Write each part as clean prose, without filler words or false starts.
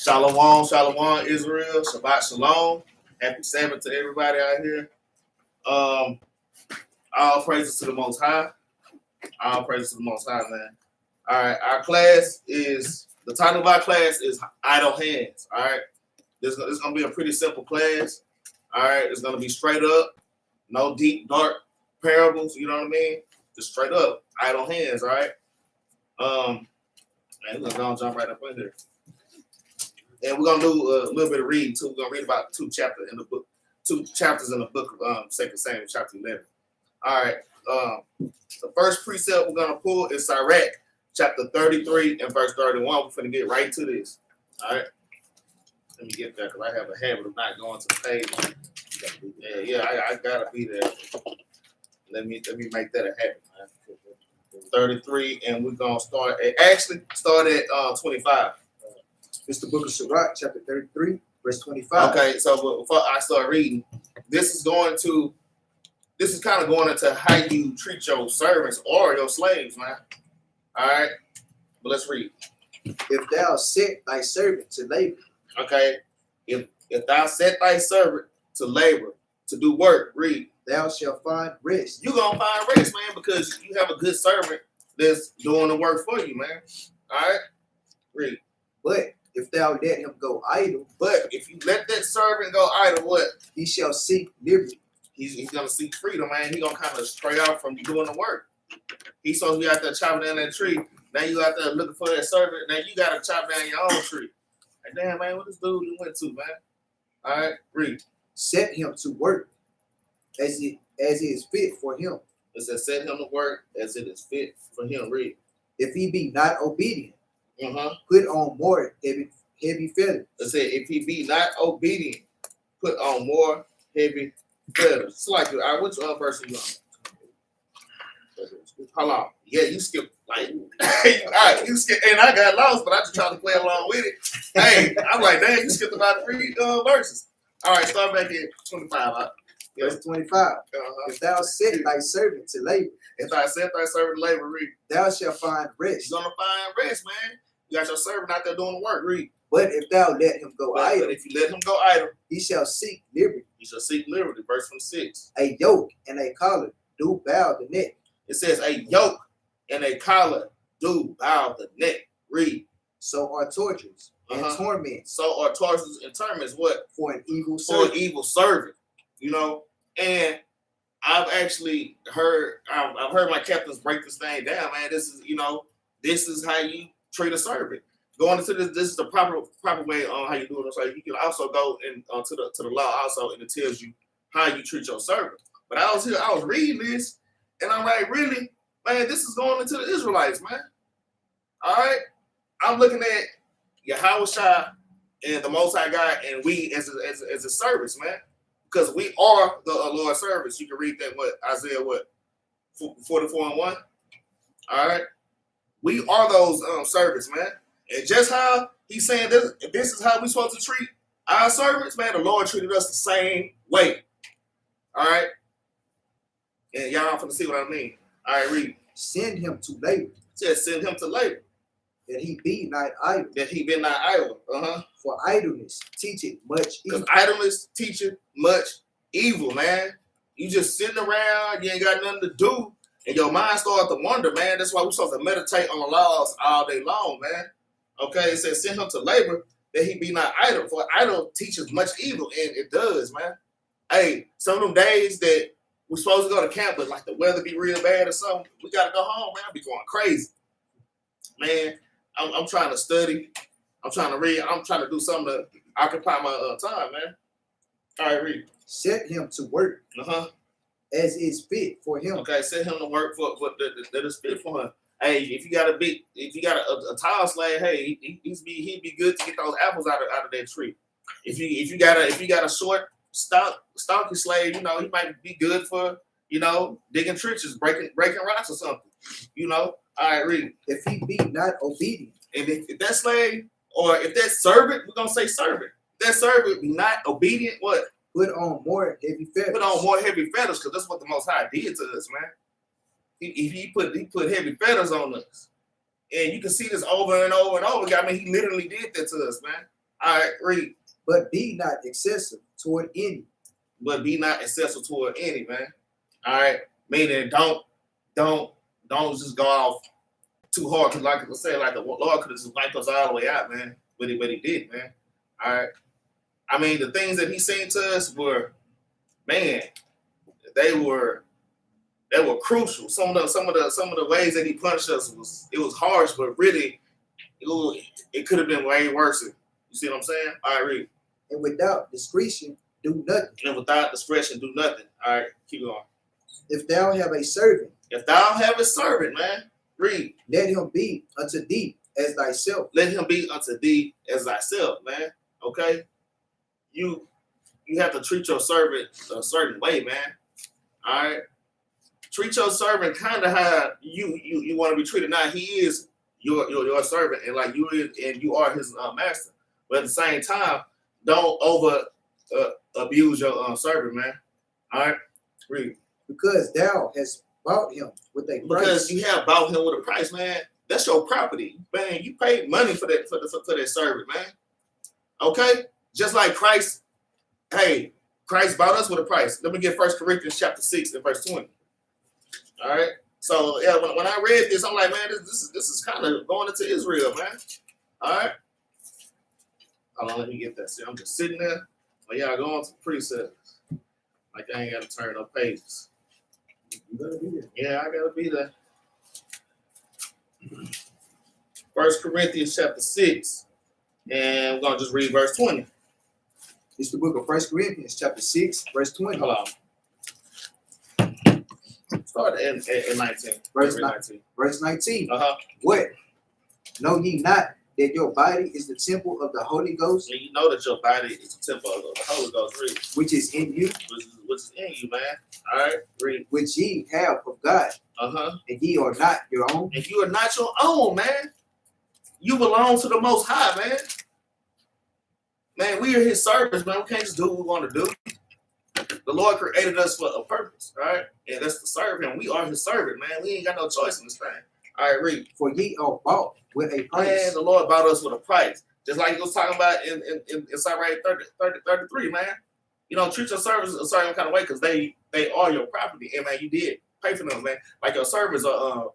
Shalom, shalom, Israel. Shabbat shalom. Happy Sabbath to everybody out here. All praises to the Most High. All praises to the Most High, man. All right, our class is, the title of our class is Idle Hands. All right, this is going to be a pretty simple class. All right, it's going to be straight up. No deep, dark parables, you know what I mean? Just straight up, idle hands, all right? Man, we're going to jump right up in here. And we're going to do a little bit of reading, too. We're going to read about two chapters in the book of 2 Samuel, chapter 11. All right, the first precept we're going to pull is Sirach, chapter 33 and verse 31. We're going to get right to this, all right? Let me get that, because I have a habit of not going to the page. I got to be there. Let me make that a habit, man. 33, and we're going to start at 25. It's the book of Sirach, chapter 33, verse 25. Okay, so before I start reading, this is kind of going into how you treat your servants or your slaves, man. All right, but let's read. If thou set thy servant to labor. Okay, if thou set thy servant to labor, to do work, read. Thou shalt find rest. You're going to find rest, man, because you have a good servant that's doing the work for you, man. All right? Read. But if thou let him go idle. But if you let that servant go idle, what? He shall seek liberty. He's going to seek freedom, man. He's going to kind of stray out from doing the work. He's supposed to be out there chopping down that tree. Now you out there looking for that servant. Now you got to chop down your own tree. Like, damn, man, what this dude went to, man? All right? Read. Set him to work as it is fit for him. It says, set him to work as it is fit for him. Read. If he be not obedient, put on more heavy feathers. It said, if he be not obedient, put on more heavy feathers. It's like, all right, which verse are you on? Hold on. Yeah, you skipped, like, all right, you skipped, and I got lost, but I just tried to play along with it. Hey, I'm like, dang, you skipped about 3 verses. All right, start back at 25. Verse 25. If thou set thy servant to labor. If I set thy servant to labor, read. Thou shalt find rest. You're going to find rest, man. You got your servant out there doing the work, read. But if thou let him go idle. But if you let him go idle. He shall seek liberty. He shall seek liberty, verse 26. A yoke and a collar do bow the neck. It says, a yoke and a collar do bow the neck. Read. So are tortures and torments. So are tortures and torments. What? For an evil servant. For an evil servant. You know, and I've heard my captains break this thing down, man. This is how you treat a servant. Going into this is the proper way on how you do it. So you can also go in to the law also, and it tells you how you treat your servant. But I was reading this, and I'm like, really, man, this is going into the Israelites, man. All right, I'm looking at Yahweh and the Most High God, and we as a service, man. Because we are the Lord's servants. You can read that, Isaiah 44:1. All right. We are those servants, man. And just how he's saying this is how we're supposed to treat our servants, man. The Lord treated us the same way. All right. And y'all finna see what I mean. All right, read. Send him to labor. Just send him to labor. That he be not idle. That he be not idle. For idleness teacheth much evil. Because idleness teacheth much evil, man. You just sitting around, you ain't got nothing to do, and your mind starts to wonder, man. That's why we're supposed to meditate on the laws all day long, man. Okay, it says send him to labor that he be not idle. For idle teaches much evil, and it does, man. Hey, some of them days that we're supposed to go to camp, but like the weather be real bad or something, we gotta go home, man. I be going crazy, man. I'm trying to study. I'm trying to read. I'm trying to do something to occupy my time, man. All right, read. Set him to work. As is fit for him. Okay, set him to work for that is fit for him. Hey, if you got a tile slave, hey, he'd be good to get those apples out of that tree. If you got a short stocky slave, you know, he might be good for, you know, digging trenches, breaking rocks or something. You know. All right, read. If he be not obedient. And if that slave or if that servant, we're gonna say servant. If that servant be not obedient, what? Put on more heavy feathers. Put on more heavy feathers, because that's what the Most High did to us, man. He put heavy feathers on us. And you can see this over and over and over again. I mean, he literally did that to us, man. All right, read. But be not excessive toward any. But be not excessive toward any, man. All right, meaning don't just go off too hard. Cause like I said, like the Lord could have just wiped us all the way out, man. But he did, man. All right. I mean, the things that he said to us were, man, they were crucial. Some of the ways that he punished us was harsh, but really it could have been way worse. You see what I'm saying? All right, read. And without discretion, do nothing. And without discretion, do nothing. All right, keep going. If thou have a servant, Man, read. let him be unto thee as thyself. Let him be unto thee as thyself, man. Okay? You have to treat your servant a certain way, man. All right? Treat your servant kind of how you want to be treated. Now, he is your servant, and like you are his master. But at the same time, don't abuse your servant, man. All right? Read. Because thou hast bought him with a price. Because you have bought him with a price, man. That's your property, man. You paid money for that for that servant, man. Okay, just like Christ. Hey, Christ bought us with a price. Let me get 1 Corinthians Chapter 6 and verse 20. All right. So yeah, when I read this, I'm like, man, this is kind of going into Israel, man. All right. Hold on, let me get that. See, I'm just sitting there. But y'all going to precepts. Like I ain't got to turn no pages. You gotta be there. Yeah, I gotta be there. 1 Corinthians Chapter 6, and we're gonna just read verse 20. It's the book of 1 Corinthians Chapter 6, verse 20. Hold on. Start at 19. Verse 19. Uh-huh. What? Know ye not that your body is the temple of the Holy Ghost, And you know that your body is the temple of the Holy Ghost, read. which is in you, Which is in you, man. All right, read. which ye have of God, Uh-huh. and ye are not your own? And you are not your own, man. You belong to the Most High, man. Man, we are his servants, man. We can't just do what we want to do. The Lord created us for a purpose, all right? And that's to serve him. We are his servant, man. We ain't got no choice in this thing. All right, read. For ye are bought with a price. Man, the Lord bought us with a price. Just like he was talking about in Psalm 33, man. You know, treat your servants a certain kind of way because they are your property. And man, you did pay for them, man. Like your servants are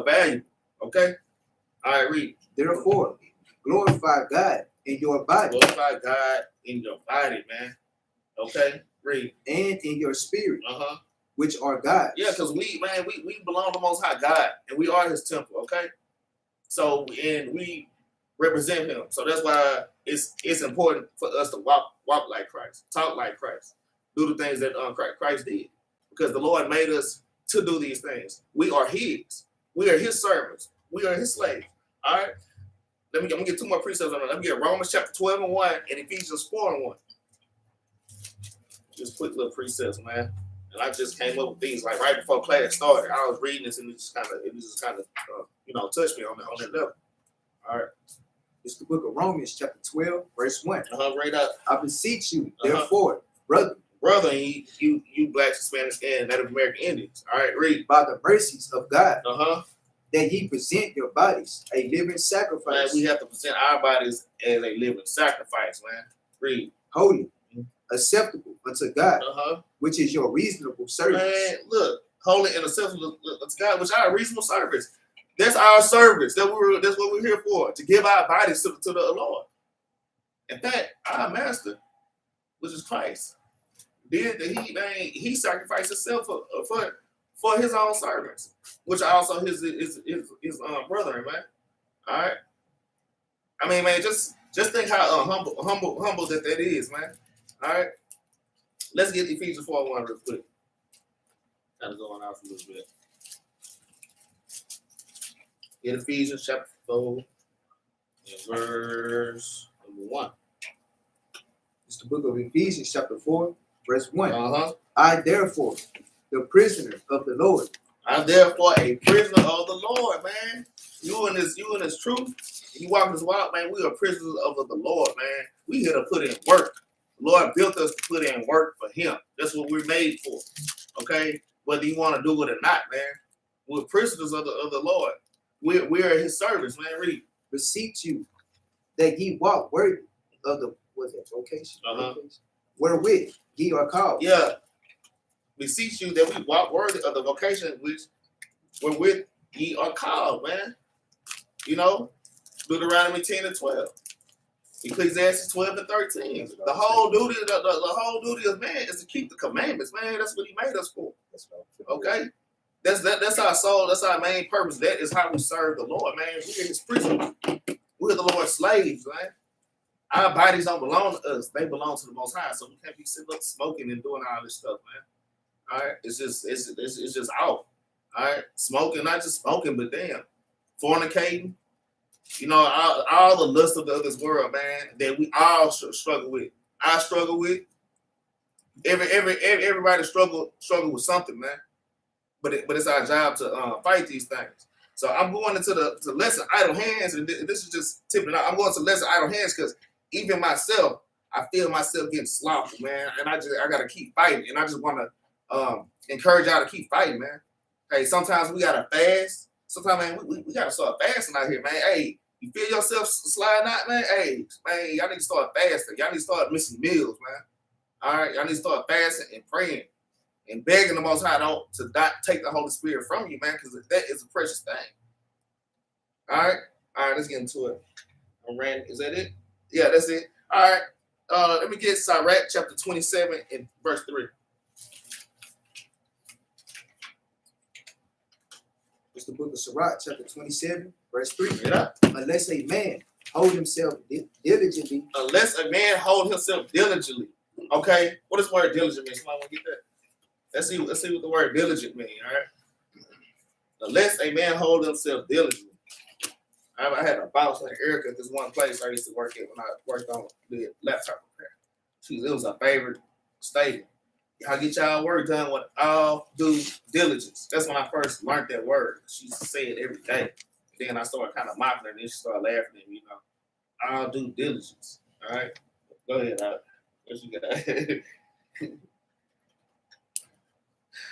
valuable. Okay? All right, read. Therefore, glorify God in your body Glorify God in your body, man. Okay? Read. and in your spirit, Uh-huh. which are God's. Yeah, because we belong to the Most High God, and we are his temple, okay? So, and we represent him. So that's why it's important for us to walk like Christ, talk like Christ, do the things that Christ did. Because the Lord made us to do these things. We are his. We are his servants. We are his slaves. All right? I'm going to get two more precepts on that. Let me get Romans chapter 12 and 1 and Ephesians 4 and 1. Just quick little precepts, man. And I just came up with these like right before class started. I was reading this and it just kind of touched me on that level. All right. It's the book of Romans, chapter 12, verse 1. Right up. I beseech you, therefore, brother, you blacks, Hispanics, and Native American Indians. All right, read. by the mercies of God, Uh-huh. that ye present your bodies a living Man, sacrifice, we have to present our bodies as a living sacrifice, man. Read. holy, acceptable unto God, Uh-huh. which is your reasonable service. Man, look, holy and acceptable to God, which are a reasonable service. That's our service. That's what we're here for, to give our bodies to the Lord. In fact, our master, which is Christ, he sacrificed himself for his own servants, which are also his brethren, man. All right. I mean, man, just think how humble that is, man. All right. Let's get Ephesians 4:1 real quick. Kind of going off a little bit. In Ephesians chapter 4, and verse number 1. It's the book of Ephesians, chapter 4, verse 1. Uh-huh. I, therefore, the prisoner of the Lord. I'm therefore a prisoner of the Lord, man. You in this truth. You walk this walk, man. We are prisoners of the Lord, man. We here to put in work. The Lord built us to put in work for him. That's what we're made for. Okay? Whether you want to do it or not, man. We're prisoners of the Lord. We are his servants, man. Read. Beseech you, that ye walk worthy of the vocation? Wherewith ye are called. Yeah. Beseech you that we walk worthy of the vocation which wherewith ye are called, man. You know, Deuteronomy 10 and 12. Ecclesiastes 12 and 13. The whole duty the whole duty of man is to keep the commandments, man. That's what he made us for. Okay? That's our soul, that's our main purpose. That is how we serve the Lord, man. We're his prisoners. We're the Lord's slaves, man. Our bodies don't belong to us. They belong to the Most High. So we can't be sitting up smoking and doing all this stuff, man. All right? It's just out. All right? Smoking, not just smoking, but damn. Fornicating. You know, all the lust of this world, man, that we all struggle with. I struggle with. Everybody struggle with something, man. But it's our job to fight these things. So I'm going into the lesson idle hands, and this is just tipping out. I'm going to lesson idle hands because even myself, I feel myself getting sloppy, man. And I gotta keep fighting, and I just want to encourage y'all to keep fighting, man. Hey, sometimes we gotta fast. Sometimes, man, we gotta start fasting out here, man. Hey, you feel yourself sliding out, man? Hey, man, y'all need to start fasting. Y'all need to start missing meals, man. All right, y'all need to start fasting and praying and begging the Most High to not take the Holy Spirit from you, man, because that is a precious thing. All right, let's get into it. Is that it? Yeah, that's it. All right, let me get Sirach chapter 27 and verse 3. It's the book of Sirach, chapter 27, verse 3. Yeah. Unless a man hold himself diligently. Unless a man hold himself diligently. Okay, what does the word diligent mean? Somebody want to get that? Let's see what the word diligent means. All right. Unless a man hold himself diligently. I had a boss like Erica at this one place I used to work at when I worked on the laptop repair. It was her favorite statement. Y'all get y'all work done with all due diligence. That's when I first learned that word. She used to say it every day. Then I started kind of mocking her, and then she started laughing at me, you know. All due diligence. All right. Go ahead, what you got?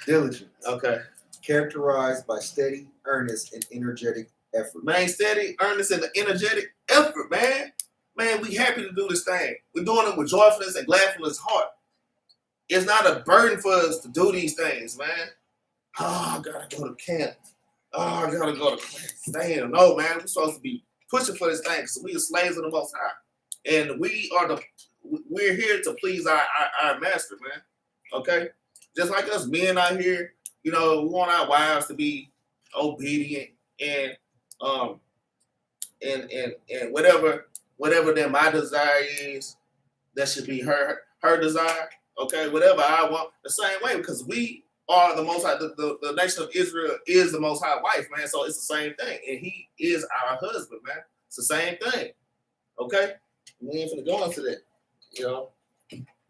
Diligence. Okay. Characterized by steady, earnest, and energetic effort. Man, steady, earnest, and energetic effort, man. Man, we happy to do this thing. We're doing it with joyfulness and gladfulness heart. It's not a burden for us to do these things, man. Oh, I gotta go to camp. Oh, I gotta go to class. Damn, no, man. We're supposed to be pushing for this thing because we are slaves of the Most High. And we're here to please our master, man. Okay? Just like us men out here, you know, we want our wives to be obedient and whatever that my desire is, that should be her desire. Okay, whatever I want, the same way, because we are the Most High. The nation of Israel is the Most High wife, man. So it's the same thing, and He is our husband, man. It's the same thing. Okay, we ain't finna go into that, you know.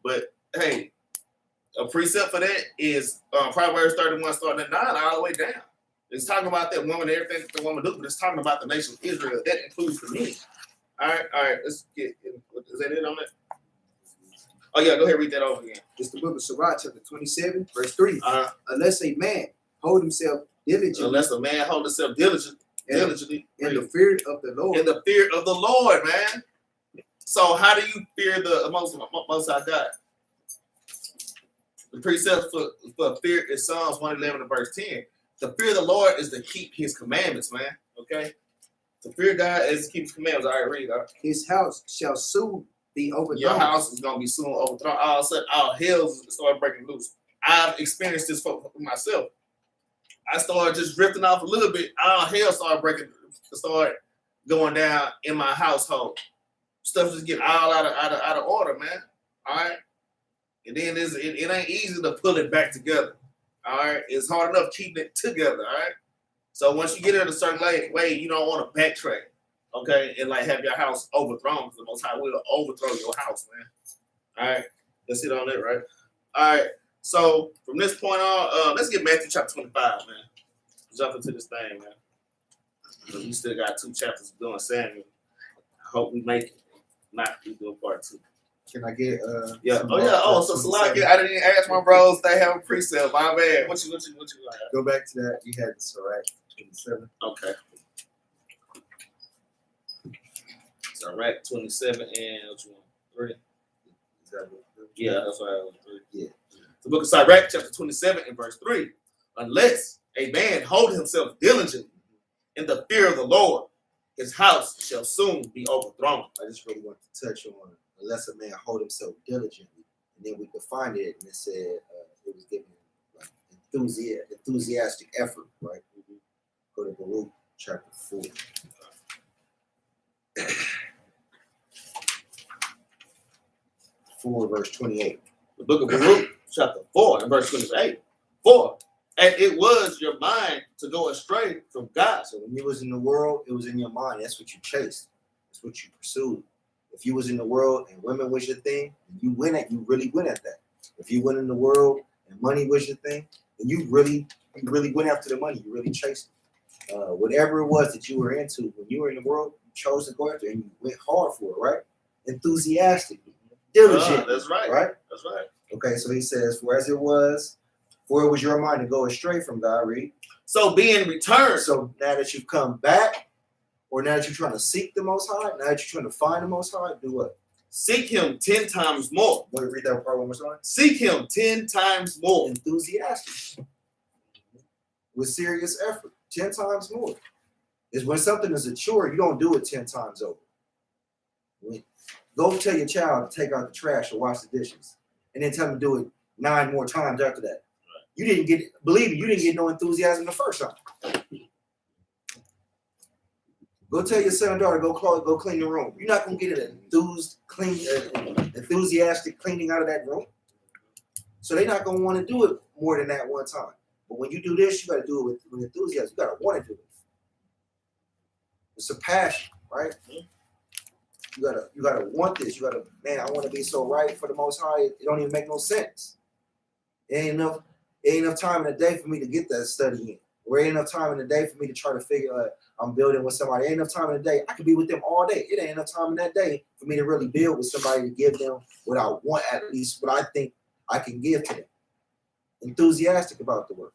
But hey, a precept for that is Proverbs 31, starting at 9, all the way down. It's talking about that woman and everything that the woman do, but it's talking about the nation of Israel. That includes the men. All right. Let's get. Is that it on that? Oh yeah, go ahead, read that over again. It's the book of Sirach, chapter 27, verse 3. Unless a man hold himself diligently. Unless a man hold himself diligently. In the fear of the Lord. In the fear of the Lord, man. So how do you fear the Most High God? The precept for fear is Psalms 111 and verse 10. The fear of the Lord is to keep His commandments, man. Okay? To fear God is to keep His commandments. All right, read. His house shall soon be overthrown. Your house is going to be soon overthrown. All of a sudden, all hell's start breaking loose. I've experienced this for myself. I started just drifting off a little bit. All hell started going down in my household. Stuff just getting all out of order, man. All right? And then it ain't easy to pull it back together. All right? It's hard enough keeping it together, all right? So once you get it a certain way, you don't want to backtrack. Okay, and like have your house overthrown, because the Most High will overthrow your house, man. All right, let's hit on that, right? All right, so from this point on, let's get Matthew chapter 25, man. Jump into this thing, man. We still got 2 chapters doing Samuel. I hope we make it. Not we do part 2. Can I get yeah? So Salaki, I didn't even ask my bros. They have a precept. My bad. What you like? Go back to that. You had this, all right? 27. Okay. Sirach 27 and which one? 3. Is that what? Yeah, that's why I was 3. Yeah. The book of Sirach, chapter 27 and verse 3. Unless a man hold himself diligently in the fear of the Lord, his house shall soon be overthrown. I just really want to touch on unless a man hold himself diligently, and then we defined it, and it said it was given like enthusiastic effort, right? Go to Baruch chapter 4. 4 verse 28. The book of Baruch, chapter 4 and verse 28. 4. And it was your mind to go astray from God. So when you was in the world, it was in your mind. That's what you chased. That's what you pursued. If you was in the world and women was your thing, you really went at that. If you went in the world and money was your thing, then you really went after the money. You really chased it. Whatever it was that you were into, when you were in the world, you chose to go after it and you went hard for it, right? Enthusiastically, diligent. That's right. Right? That's right. Okay, so he says, for it was your mind to go astray from God, read. So being returned. So now that you've come back, or now that you're trying to seek the Most High, now that you're trying to find the Most High, do what? Seek him 10 times more. Want to read that part one more time? Seek him 10 times more. Enthusiastic. With serious effort. 10 times more. Is when something is a chore, you don't do it 10 times over. Go tell your child to take out the trash or wash the dishes, and then tell them to do it 9 more times after that. You didn't get, believe me, you didn't get no enthusiasm the first time. Go tell your son and daughter, go clean the room. You're not gonna get an enthusiastic cleaning out of that room. So they're not gonna want to do it more than that one time. But when you do this, you gotta do it with enthusiasm. You gotta want to do it. It's a passion, right? You gotta want this. You gotta, man, I want to be so right for the Most High. It don't even make no sense. It ain't enough time in the day for me to get that study in. Or ain't enough time in the day for me to try to figure out I'm building with somebody. Ain't enough time in the day. I could be with them all day. It ain't enough time in that day for me to really build with somebody to give them what I want, at least what I think I can give to them. Enthusiastic about the work.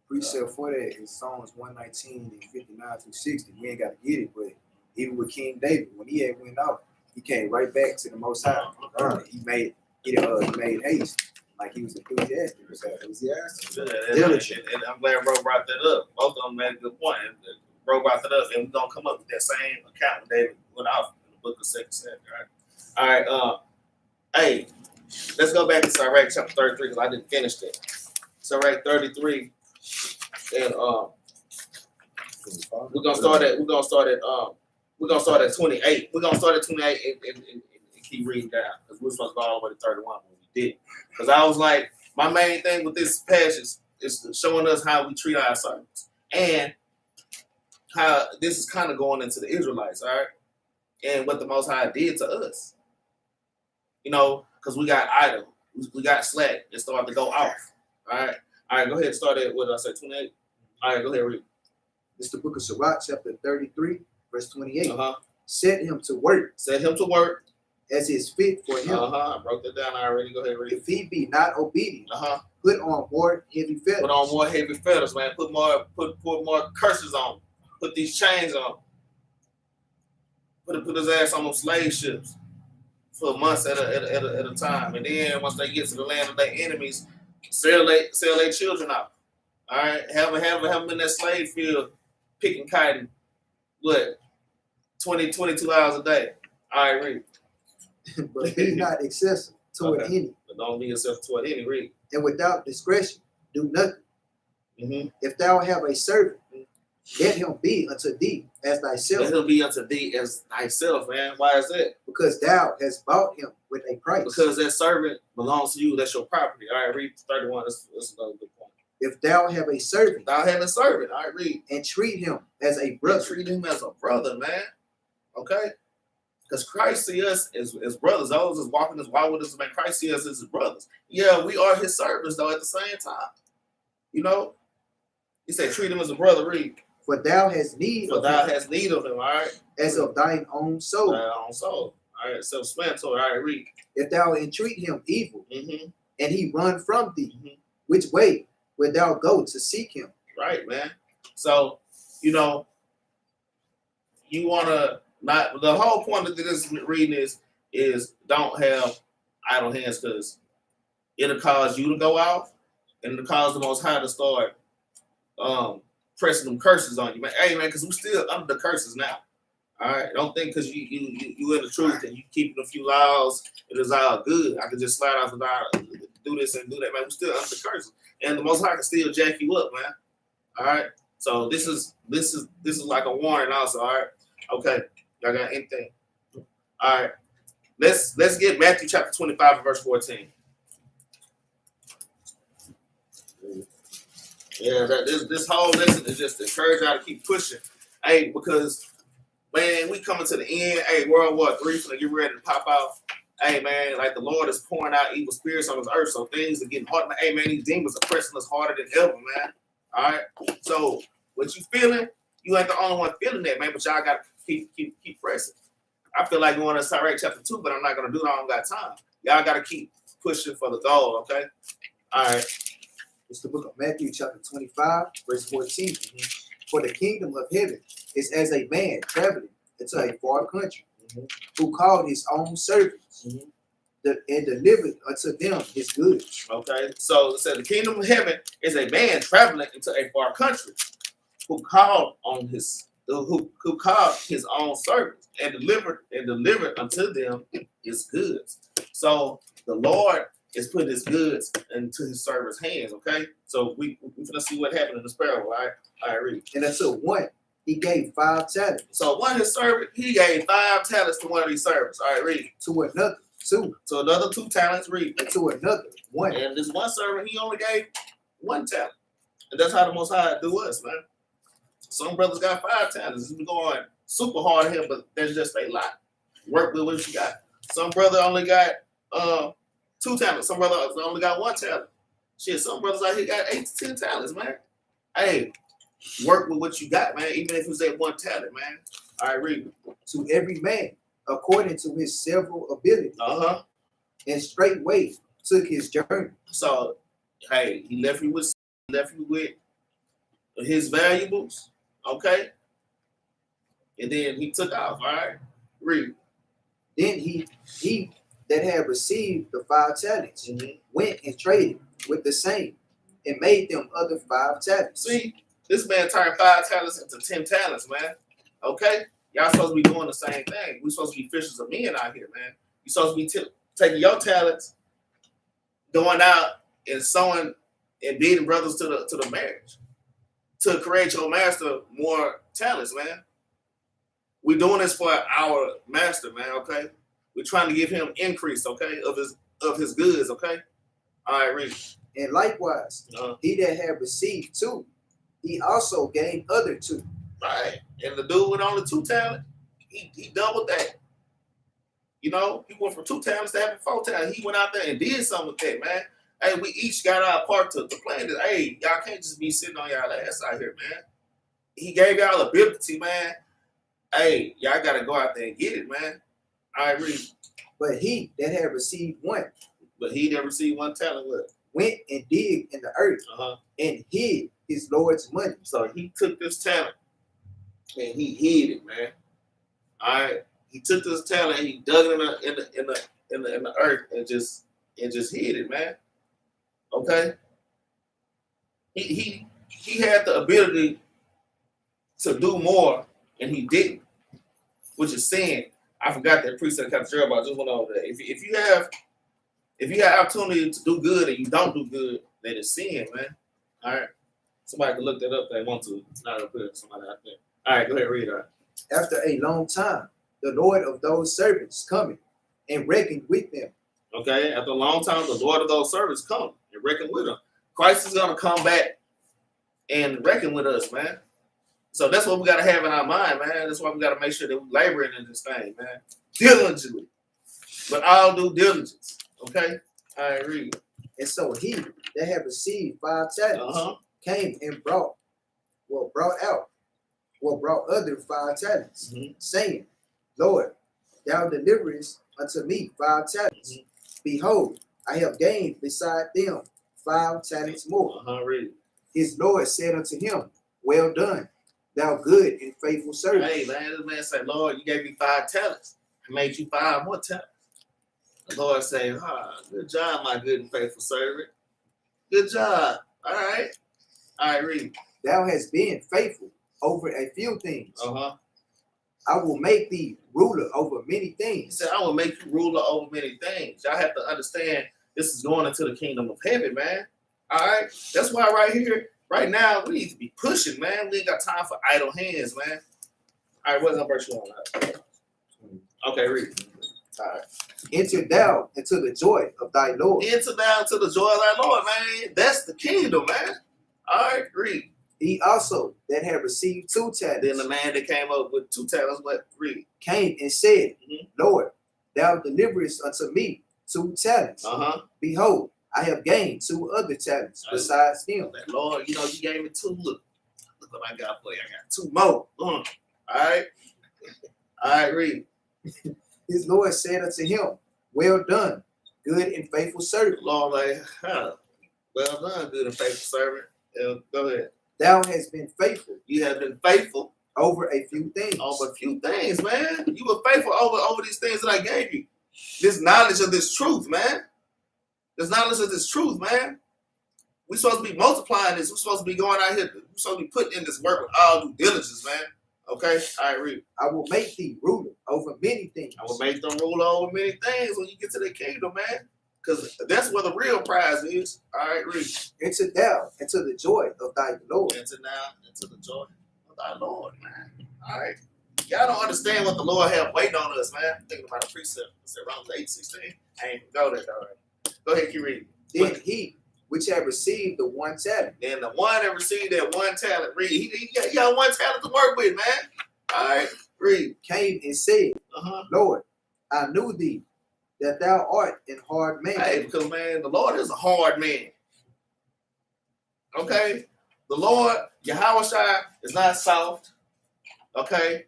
Precept for that is Psalms 119 and 59 through 60. We ain't got to get it, but even with King David, when he had went out, he came right back to the Most High. He made haste. Like he was enthusiastic. And I'm glad Bro brought that up. Both of them made a good point. And Bro brought that up, and we're gonna come up with that same account when David went off in the book of 2 Samuel. All right. Hey, let's go back to Sirach chapter 33 because I didn't finish that. Sirach 33, and we're gonna start at 28. We're gonna start at 28 and keep reading down because we're supposed to go all the way to 31. Did because I was like, my main thing with this passage is showing us how we treat our servants and how this is kind of going into the Israelites, all right, and what the Most High did to us, you know, because we got idle, we got slack, it started to go off, all right, go ahead, start at what did I say, 28, all right, go ahead, read. It's the book of Sirach, chapter 33, verse 28. Set him to work as is fit for him. I broke that down already. Go ahead, read. If he be not obedient, put on more heavy fetters. Put on more heavy fetters, man. Put more curses on. Put these chains on. Put his ass on them slave ships for months at a time, and then once they get to the land of their enemies, sell their children out. All right, have them in that slave field picking cotton. What? 22 hours a day. All right, read. But be not excessive toward any. But don't be excessive toward any, read. And without discretion, do nothing. Mm-hmm. If thou have a servant, let him be unto thee as thyself. Let him be unto thee as thyself, man. Why is that? Because thou hast bought him with a price. Because that servant belongs to you. That's your property. All right, read 31. That's another good point. If thou have a servant. Thou have a servant. All right, read. And treat him as a brother. Treat him as a brother, man. Okay? Because Christ see us as brothers. Those is walking this walk with us, man. Christ see us as his brothers. Yeah, we are his servants, though, at the same time. You know? He said, treat him as a brother, read. For thou hast need of him, all right? As of thine own soul. Thine own soul. All right, self-explanatory. All right, read. If thou entreat him evil, and he run from thee, which way wilt thou go to seek him? Right, man. So, you know, you want to not. The whole point of this reading is don't have idle hands, because it'll cause you to go off, and it'll cause the Most High to start pressing them curses on you, man. Hey, man, because we still under the curses now. All right, don't think because you in the truth and you keeping a few laws, it is all good. I can just slide off and do this and do that, man. We still under the curses, and the Most High can still jack you up, man. All right, so this is like a warning, also. All right, okay, y'all got anything? All right, let's get Matthew chapter 25 and verse 14. Yeah, this whole lesson is just to encourage y'all to keep pushing. Hey, because man, we coming to the end. Hey, World War III is gonna get ready to pop out. Hey, man, like the Lord is pouring out evil spirits on this earth, so things are getting harder. Hey, man, these demons are pressing us harder than ever, man. All right. So what you feeling? You ain't the only one feeling that, man. But y'all gotta keep pressing. I feel like going to Sirach chapter 2, but I'm not gonna do it. I don't got time. Y'all gotta keep pushing for the goal. Okay. All right. It's the book of Matthew, chapter 25, verse 14. For the kingdom of heaven is as a man traveling into a far country, who called his own servants and delivered unto them his goods. Okay, so it said the kingdom of heaven is a man traveling into a far country, who called his own servants and delivered unto them his goods. So the Lord is putting his goods into his servants' hands. Okay, so we're gonna see what happened in this parable. All right, read. And unto one he gave 5 talents. So one of his servants, he gave 5 talents to one of these servants. All right, read. To another 2. To another 2 talents, read. And to another 1. And this one servant, he only gave 1 talent. And that's how the Most High do us, man. Some brothers got 5 talents. We're going super hard here, but that's just a lot. Work with what you got. Some brother only got 2 talents. Some brother only got 1 talent. Shit, some brothers out here got 8 to 10 talents, man. Hey, work with what you got, man. Even if it's that 1 talent, man. All right, read. To every man according to his several ability. And straightway took his journey. So, hey, he left you with his valuables, okay? And then he took off. All right, read. Then he that had received the 5 talents went and traded with the same and made them other 5 talents. See, this man turned 5 talents into 10 talents, man. Okay? Y'all supposed to be doing the same thing. We supposed to be fishers of men out here, man. You supposed to be taking your talents, going out and sowing and beating brothers to the marriage, to create your master more talents, man. We're doing this for our master, man. Okay, we're trying to give him increase, okay, of his goods, okay. All right, read. And likewise, he that had received 2, he also gained other 2. Right, and the dude with only 2 talents, he doubled that. You know, he went from 2 talents to having 4 talents. He went out there and did something with that, man. Hey, we each got our part to play this. Hey, y'all can't just be sitting on y'all ass out here, man. He gave y'all ability, man. Hey, y'all got to go out there and get it, man. All right, read. But he that had received 1. But he that received 1 talent, what? Went and digged in the earth and hid his Lord's money. So he took this talent and he hid it, man. All right. He took this talent and he dug it in the earth and just hid it, man. Okay. He had the ability to do more and he didn't, which is sin. I forgot that precept Capt. Jerubbaal just went over that. If you have opportunity to do good and you don't do good, then it's sin, man. All right. Somebody can look that up if they want to. It's not up there. Somebody out there. All right, go ahead, read it. After a long time, the Lord of those servants coming and reckoned with them. Okay, after a long time, the Lord of those servants come and reckon with them. Christ is going to come back and reckon with us, man. So that's what we got to have in our mind, man. That's why we got to make sure that we're laboring in this thing, man. Diligently. But all due diligence. Okay? All right, read. And so he that had received 5 talents came and brought other 5 talents, saying, Lord, thou deliverest unto me 5 talents. Behold, I have gained beside them 5 talents more. Read. His Lord said unto him, Well done, thou good and faithful servant. Hey, man, this man say, Lord, you gave me 5 talents. I made you 5 more talents. The Lord say, good job, my good and faithful servant. Good job. All right. All right, read. Thou hast been faithful over a few things. Uh-huh. I will make thee ruler over many He things. said, I will make you ruler over many things. Y'all have to understand this is going into the kingdom of heaven, man. All right. That's why right here, right now, we need to be pushing, man. We ain't got time for idle hands, man. All right, what's that verse you on? Okay, read. All right. Enter thou into the joy of thy Lord. Enter down to the joy of thy Lord, man. That's the kingdom, man. All right, read. He also that had received 2 talents Then the man that came up with 2 talents, what? Read. came and said, Mhm. Lord, thou deliverest unto me 2 talents. Uh-huh. Behold, I have gained 2 other talents besides them. Lord, you know, you gave me 2. Look what I got for you. I got 2 more. All right. All right, read. His Lord said unto him, well done, good and faithful servant. Lord, like, well done, good and faithful servant. Go ahead. Thou hast been faithful You have been faithful over a few things. over a few things, man. You were faithful over these things that I gave you. This knowledge of this truth, man. This knowledge of this truth, man. We're supposed to be multiplying this. We're supposed to be going out here. We're supposed to be putting in this work with all due diligence, man. Okay? All right, read. I will make thee ruler over many things. I will make them rule over many things when you get to the kingdom, man. Because that's where the real prize is. All right, read. Enter thou into the joy of thy Lord. Enter now into the joy of thy Lord, man. All right. Y'all don't understand what the Lord have waiting on us, man. I'm thinking about a precept. It's around 8:16. I ain't go there, all right. Go ahead, keep reading. Then he which have received the 1 talent. Then the one that received that 1 talent, read. He got 1 talent to work with, man. All right, read. Came and said, Uh-huh. Lord, I knew thee, that thou art an hard man. Hey, because, man, the Lord is a hard man. Okay? The Lord, Yahushua, is not soft. Okay?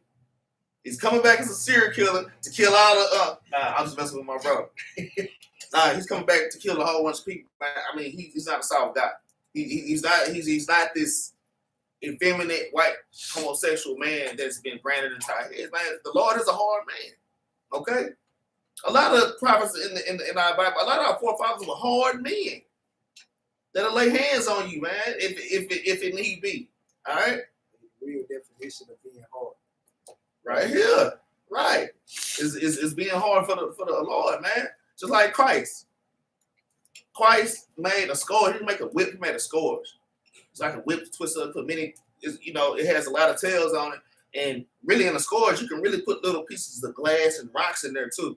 He's coming back as a serial killer to kill all the, I'm just messing with my brother. He's coming back to kill a whole bunch of people, man. I mean, he's not a soft guy. He's not this effeminate white homosexual man that's been branded entire head. Man, the Lord is a hard man. Okay? A lot of prophets in our Bible, a lot of our forefathers were hard men that'll lay hands on you, man, if it need be. All right? The real definition of being hard. Right here. Right. It's being hard for the Lord, man. Just like Christ. Christ made a scourge. He didn't make a whip, he made a scourge. It's like a whip twister, put many, it has a lot of tails on it. And really in a scourge, you can really put little pieces of glass and rocks in there too.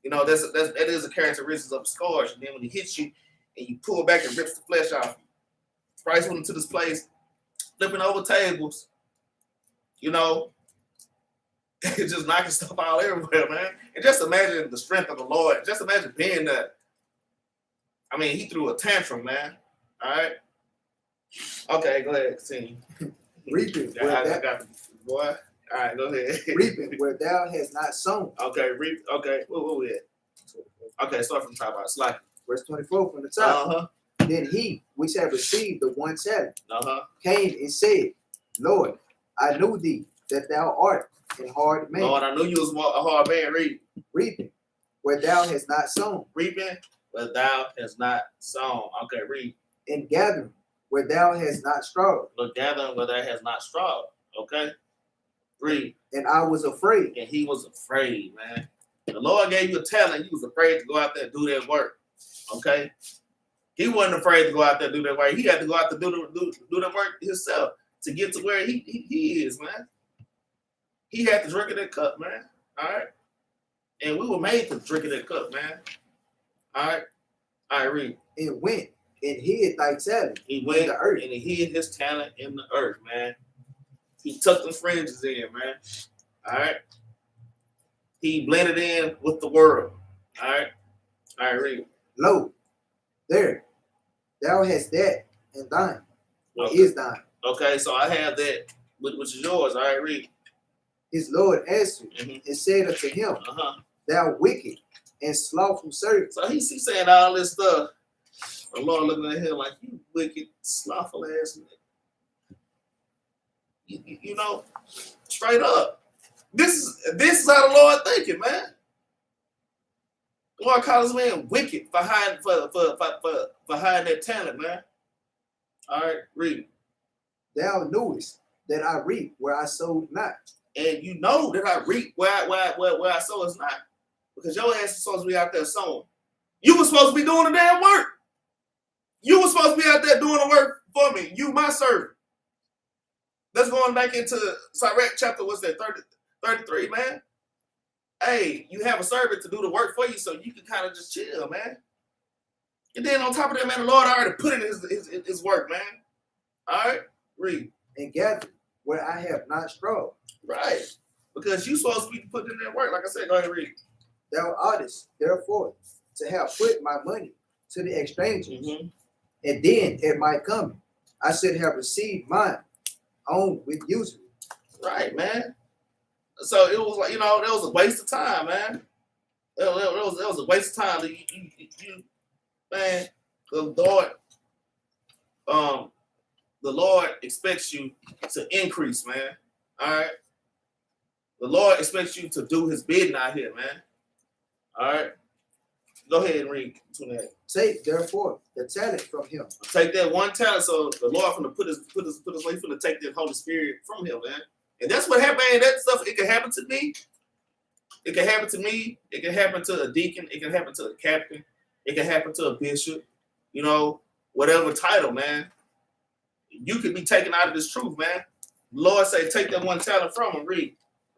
That is a characteristic of a scourge. And then when he hits you and you pull back and rips the flesh off you. Christ went into this place, flipping over tables, just knocking stuff out everywhere, man. And just imagine the strength of the Lord. Just imagine being that. I mean, he threw a tantrum, man. All right. Okay, go ahead, continue. Reaping I where got the boy. All right, go ahead. reaping where thou hast not sown. Okay, reap. Okay, where we at? Okay, start from the top. It's like Verse 24 from the top. uh-huh. Then he which had received the 1 talent Uh-huh. came and said, Lord, I knew thee, that thou art an hard man. Lord, I knew you was a hard man. Read. Reaping where thou hast not sown. Reaping, but thou hast not sown. Okay, read. And gathering where thou hast not strawed. But gathering where thou has not strawed. Okay? Read. And I was afraid. And he was afraid, man. The Lord gave you a talent. He was afraid to go out there and do that work. Okay? He wasn't afraid to go out there and do that work. He had to go out there and do that work himself to get to where he is, man. He had to drink of that cup, man. All right? And we were made to drink of that cup, man. All right? All right, read. And went and hid thy talent He went in the earth. and he hid his talent in the earth, man. He tucked the fringes in, man. All right? He blended in with the world. All right? All right, read. Lo, there, thou hast that and thine, or Okay. is thine. Okay, so I have that, which is yours. All right, read. His Lord answered Mhm. and said unto him, Uh-huh. thou wicked and slothful servant. So he's saying all this stuff. The Lord looking at him like, you wicked, slothful ass nigga. You know, straight up. This is how the Lord thinking, man. The Lord calls man wicked for hiding that talent, man. All right, read it. Thou knewest that I reap where I sowed not. And you know that I reap where I sow is not. Because your ass is supposed to be out there sowing. You were supposed to be doing the damn work. You were supposed to be out there doing the work for me. You, my servant. Let's go on back into Sirach chapter, what's that, 33, man? Hey, you have a servant to do the work for you so you can kind of just chill, man. And then on top of that, man, the Lord already put in his work, man. All right? Read. And gathered where I have not strawed. Right. Because you supposed to be putting in that work. Like I said, go ahead and read. Thou oughtest, therefore, to have put my money to the exchangers. Mm-hmm. And then at my coming, I should have received mine own with usury. Right, man. So it was like, you know, that was a waste of time, man. It was a waste of time. You man, the Lord expects you to increase, man. All right. The Lord expects you to do his bidding out here, man. All right. Go ahead and read 28. Take therefore the talent from him. Take that one talent. So the Lord finna put his way, finna take that Holy Spirit from him, man. And that's what happened, man. That stuff, it can happen to me. It can happen to me. It can happen to a deacon. It can happen to a captain. It can happen to a bishop. You know, whatever title, man. You could be taken out of this truth, man. The Lord say, take that one talent from him, read.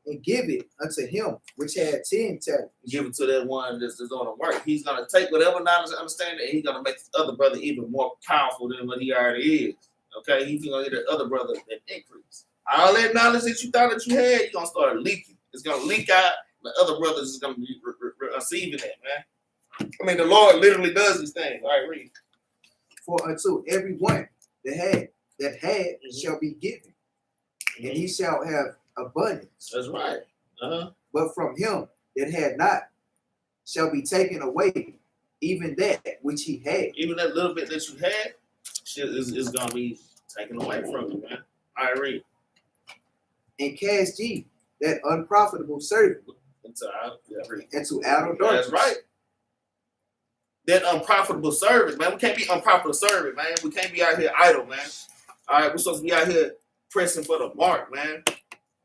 And give it unto him which had 10 talents. Give it to that one that's going to work. He's going to take whatever knowledge and understanding, and he's going to make this other brother even more powerful than what he already is. Okay? He's going to get the other brother an increase. All that knowledge that you thought that you had, you're going to start leaking. It's going to leak out. The other brothers is going to be receiving that, man. I mean, the Lord literally does these things. All right, read. For unto every one that had shall be given, and he shall have abundance. That's right. But from him that had not shall be taken away even that which he had. Even that little bit that you had is going to be taken away from you, man. All right, read. And cast ye that unprofitable servant into outer darkness. That's right. That unprofitable servant, man. We can't be unprofitable servant, man. We can't be out here idle, man. All right, we're supposed to be out here pressing for the mark, man.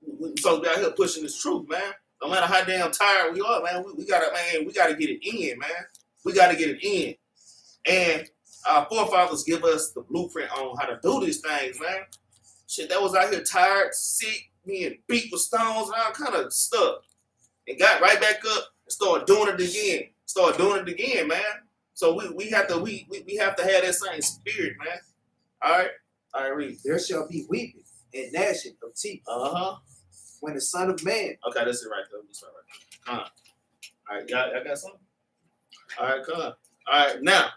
We're supposed to be out here pushing this truth, man. No matter how damn tired we are, man, we gotta get it in, man. We gotta get it in. And our forefathers give us the blueprint on how to do these things, man. Shit, that was out here tired, sick, being beat with stones and all kind of stuff. And got right back up and started doing it again. Man. So we have to have that same spirit, man. All right, read. There shall be weeping and gnashing of teeth. When the Son of Man. Okay, that's it right there. Let me start right there. All right, y'all got something? All right, come on. All right, now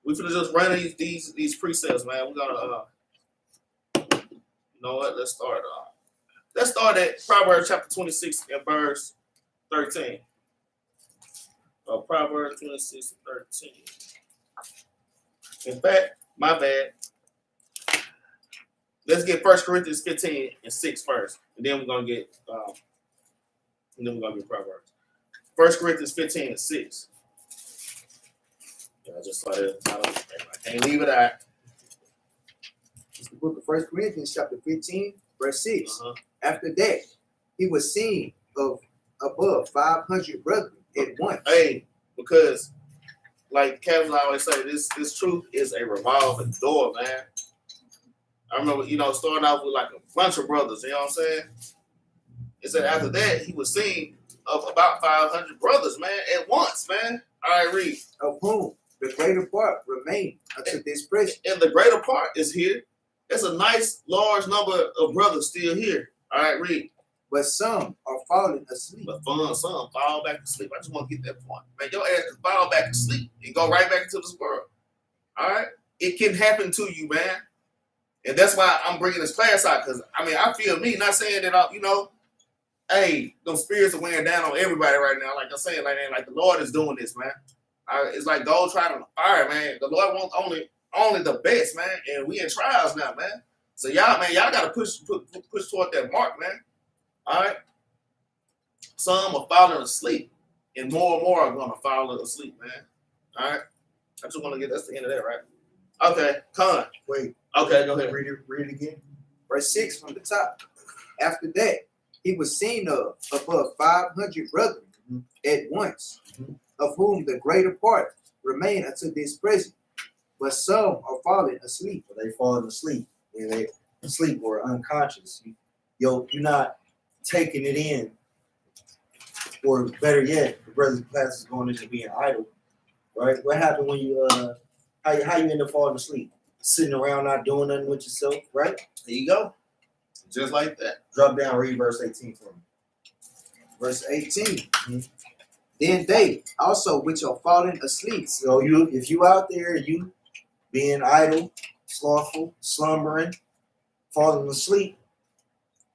we finna just run these precepts, man. We're gonna you know what? Let's start. Let's start at Proverbs chapter 26 and verse 13. Proverbs 26 and 13. In fact, my bad. Let's get 1 Corinthians 15 and 6 first, and then we're gonna get Proverbs. 1 Corinthians 15 and 6. Yeah, I just saw that. I can't leave it out. It's the book of 1 Corinthians chapter 15, verse 6. After that, he was seen of above 500 brethren at once. Hey, because like Capt always say, this truth is a revolving door, man. I remember, starting off with like a bunch of brothers, you know what I'm saying? It said after that, he was seen of about 500 brothers, man, at once, man. All right, read. Of whom the greater part remain unto this present. And the greater part is here. There's a nice, large number of brothers still here. All right, read. But some are falling asleep. But some fall back to sleep. I just want to get that point. Man, your ass can fall back to sleep and go right back into this world. All right? It can happen to you, man. And that's why I'm bringing this class out, because, I feel me, not saying that, hey, those spirits are weighing down on everybody right now. Like I'm saying, like the Lord is doing this, man. It's like gold tried on the fire, man. The Lord wants only the best, man. And we in trials now, man. So y'all, man, y'all gotta push toward that mark, man. All right. Some are falling asleep, and more are gonna fall asleep, man. All right. I just want to get that's the end of that, right? Okay, Con. Wait. Okay, go ahead. Read it again. Verse 6 from the top. After that, he was seen of above 500 brethren at once, of whom the greater part remain unto this present, but some are fallen asleep. They falling asleep. And they asleep or unconscious. You're not taking it in. Or better yet, the brother's class is going into being idle. Right? What happened when you how you end up falling asleep? Sitting around not doing nothing with yourself, right? There you go. Just like that. Drop down, read verse 18 for me. Verse 18. Then they also which are fallen asleep. So if you out there, you being idle, slothful, slumbering, falling asleep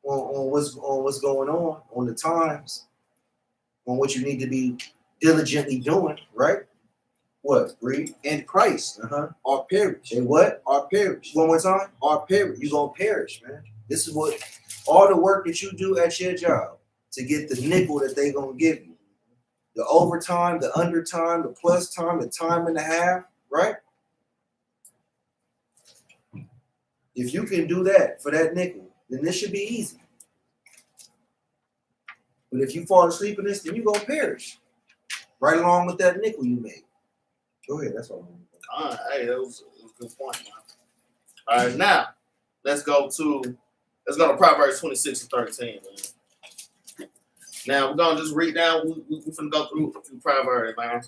on what's going on the times, on what you need to be diligently doing, right? What? Read. And Christ are perished. And what? Are perished. One more time. Are perished. You're gonna perish, man. This is what all the work that you do at your job to get the nickel that they gonna give you. The overtime, the undertime, the plus time, the time and a half, right? If you can do that for that nickel, then this should be easy. But if you fall asleep in this, then you're gonna perish. Right along with that nickel you made. Go ahead, that's all. Hey, that was a good point, man. All right, now let's go to Proverbs 26 and 13, man. Now we're gonna just read down. We're gonna go through Proverbs, man.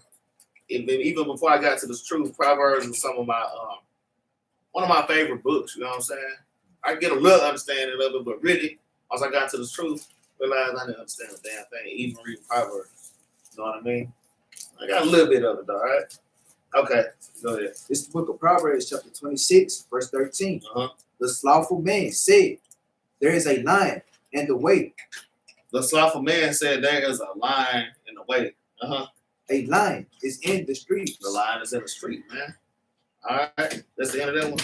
Even before I got to this truth, Proverbs is some of my one of my favorite books. You know what I'm saying? I get a little understanding of it, but really, once I got to this truth, realized I didn't understand a damn thing, even reading Proverbs. You know what I mean? I got a little bit of it, though, all right? Okay, go ahead. This is the book of Proverbs, chapter 26, verse 13. The slothful man said, there is a lion in the way. The slothful man said, there is a lion in the way. A lion is in the street. The lion is in the street, man. All right, that's the end of that one.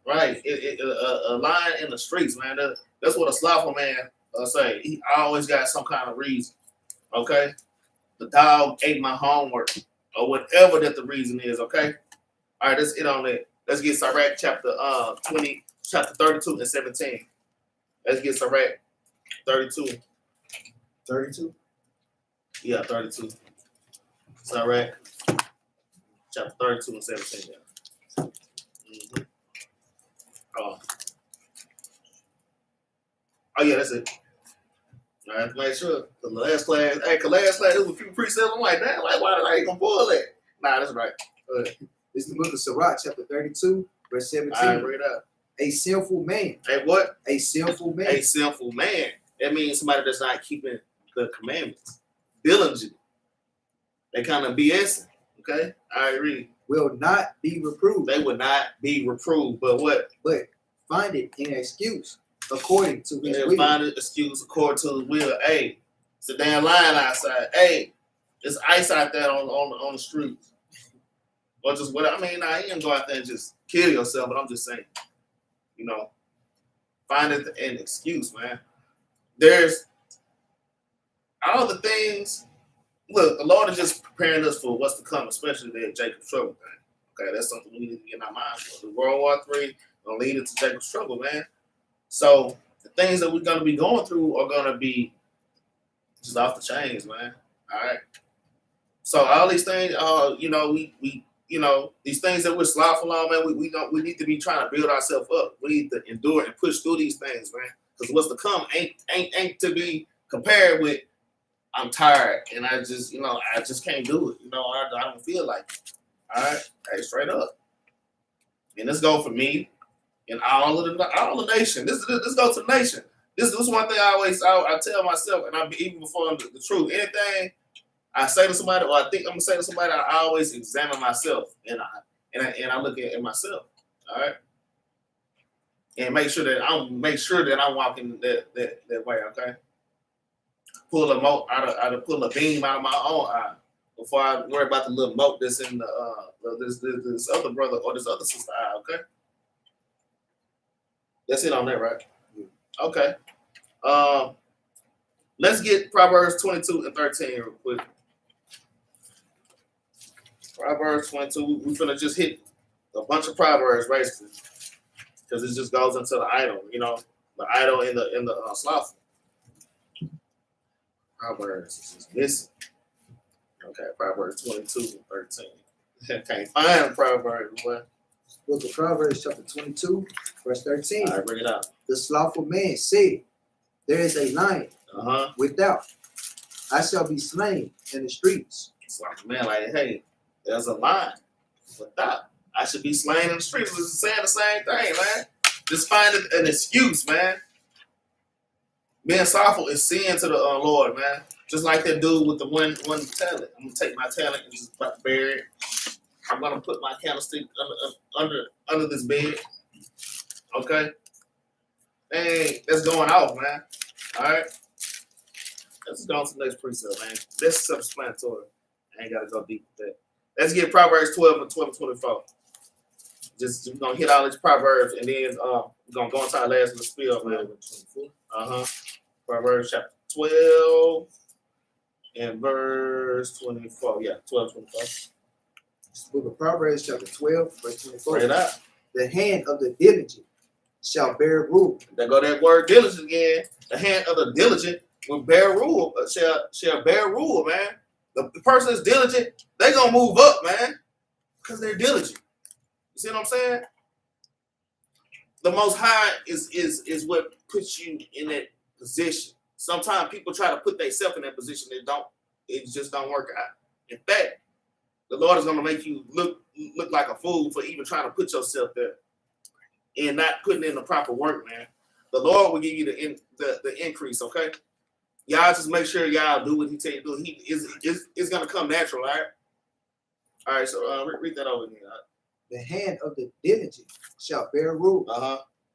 Right, a lion in the streets, man. That's what a slothful man say. He always got some kind of reason. Okay, the dog ate my homework, or whatever that the reason is. Okay, all right, let's hit on it. Let's get Sirach chapter 32 and 17. Let's get Sirach 32. 32? Yeah, 32. Sirach chapter 32 and 17. Yeah. Oh yeah, that's it. I have to make sure. The last class, it was a few precepts. I'm like, damn, like, why did I even boil that? Nah, that's right. This is the book of Sirach, chapter 32, verse 17. All right, read it up. A sinful man. Hey, what? A sinful man. A sinful man. That means somebody that's not keeping the commandments diligently. They kind of BSing. Okay? All right, read. Will not be reproved. They would not be reproved, but what? But find it an excuse according to his will. Find an excuse according to his will. Hey, it's a damn lion outside. Hey, there's ice out there on the streets. Or just what I mean, I ain't go out there and just kill yourself, but I'm just saying, find it an excuse, man. There's all the things. Look, the Lord is just preparing us for what's to come, especially the Jacob's trouble thing. Okay, that's something we need to get in our minds for. The World War III gonna lead into Jacob's trouble, man. So the things that we're gonna be going through are gonna be just off the chains, man. All right. So all these things, these things that we're slothful on, man. We need to be trying to build ourselves up. We need to endure and push through these things, man. Because what's to come ain't to be compared with. I'm tired, and I just can't do it. I don't feel like it. All right, hey, straight up. And this go for me and all the nation. This go to the nation. This is one thing I tell myself, and even before the truth. Anything I say to somebody, or I think I'm gonna say to somebody, I always examine myself, and I look at myself. All right, and make sure that I'm walking that way. Okay. Pull a mote pull a beam out of my own eye before I worry about the little mote that's in this other brother or this other sister eye. Okay. That's it on that, right? Okay. Let's get Proverbs 22 and 13 real quick. Proverbs 22. We're gonna just hit a bunch of proverbs, basically, because it just goes into the idol. You know, the idol in the slothful. Proverbs is missing. Okay, Proverbs 22 and 13. Can't find Proverbs. What? Book of Proverbs, chapter 22, verse 13. All right, bring it out. The slothful man said, there is a lion without. I shall be slain in the streets. It's like, man, like, hey, there's a line without. I should be slain in the streets. It's saying the same thing, man. Just find an excuse, man. Being slothful is sin to the Lord, man. Just like that dude with the one talent. I'm gonna take my talent and just bury it. I'm gonna put my candlestick under this bed. Okay. Hey, that's going off, man. All right. Let's go on to the next precept, man. That's self-explanatory. I ain't gotta go deep with that. Let's get Proverbs 12 and 24. Just we're gonna hit all these proverbs and then we're gonna go into our last little spiel, man. Proverbs chapter 12 and verse 24. Yeah, 12, 24. Book of Proverbs, chapter 12, verse 24. Bring it out. The hand of the diligent shall bear rule. There go that word diligent again. The hand of the diligent will bear rule, shall bear rule, man. The person that's diligent, they gonna move up, man, because they're diligent. You see what I'm saying? The Most High is what puts you in that position. Sometimes people try to put themselves in that position. It just don't work out. In fact, the Lord is gonna make you look like a fool for even trying to put yourself there and not putting in the proper work, man. The Lord will give you the increase, okay? Y'all just make sure y'all do what he tell you to do. It's gonna come natural, all right? All right, so read that over again. The hand of the diligent shall bear rule,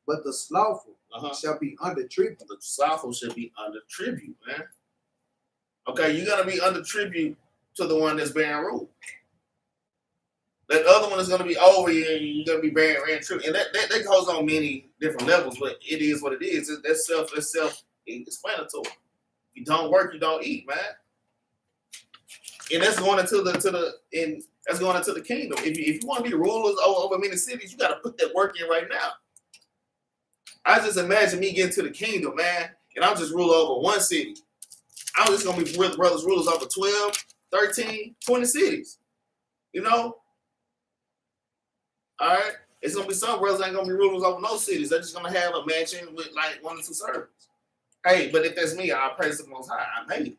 but the slothful shall be under tribute. The slothful should be under tribute, man. Okay, you're gonna be under tribute to the one that's bearing rule. That other one is gonna be over you, and you're gonna be bearing tribute, and that goes on many different levels. But it is what it is. That's self-explanatory. If you don't work, you don't eat, man. And that's going into the kingdom. If you want to be rulers over many cities, you got to put that work in right now. I just imagine me getting to the kingdom, man, and I'll just rule over one city. I'm just going to be brothers rulers over 12, 13, 20 cities. You know? All right? It's going to be some brothers that ain't going to be rulers over no cities. They're just going to have a mansion with like 1 or 2 servants. Hey, but if that's me, I'll praise the Most High. I made it.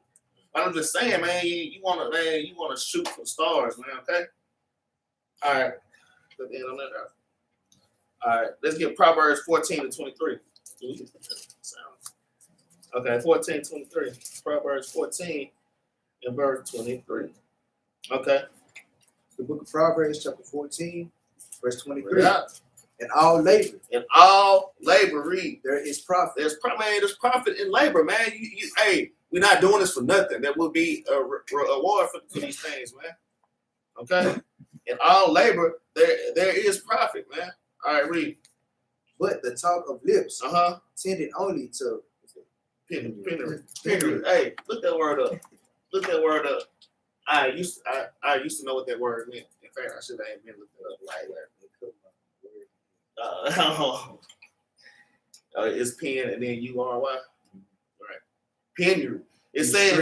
But I'm just saying, man, you want to shoot for stars, man, okay? All right. Put the end on that. All right, let's get Proverbs 14 and 23. Okay, 14, 23. Proverbs 14 and verse 23. Okay. The book of Proverbs, chapter 14, verse 23. Yeah. In all labor. In all labor, read. There is profit. There's profit in labor, man. Hey, we're not doing this for nothing. There will be a reward for these things, man. Okay? In all labor, there is profit, man. All right, read. But the talk of lips tended only to penury. Hey, look that word up. Look that word up. I used to know what that word meant. In fact, I should have been looking it up later. It's pen and then URY. Right. Penury. It says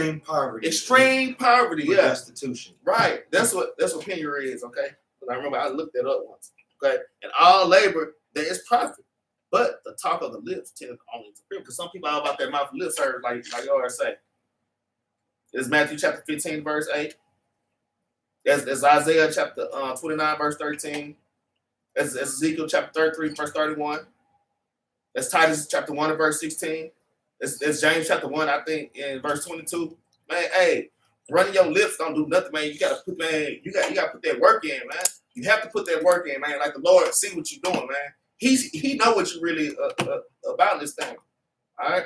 extreme poverty. Yeah. Destitution. Right. That's what penury is. Okay. But I remember I looked that up once. Okay. In all labor there is profit, but the talk of the lips tends only to fear. Because some people are about their mouth and lips serve, like you already say. It's Matthew chapter 15 verse 8. That's Isaiah chapter 29 verse 13. That's Ezekiel chapter 33 verse 31. That's Titus chapter 1 and verse 16. That's James chapter 1, I think, in verse 22. Man, hey, running your lips don't do nothing, man. You gotta put that work in, man. You have to put that work in, man. Like the Lord see what you're doing, man. He know what you really about this thing. All right.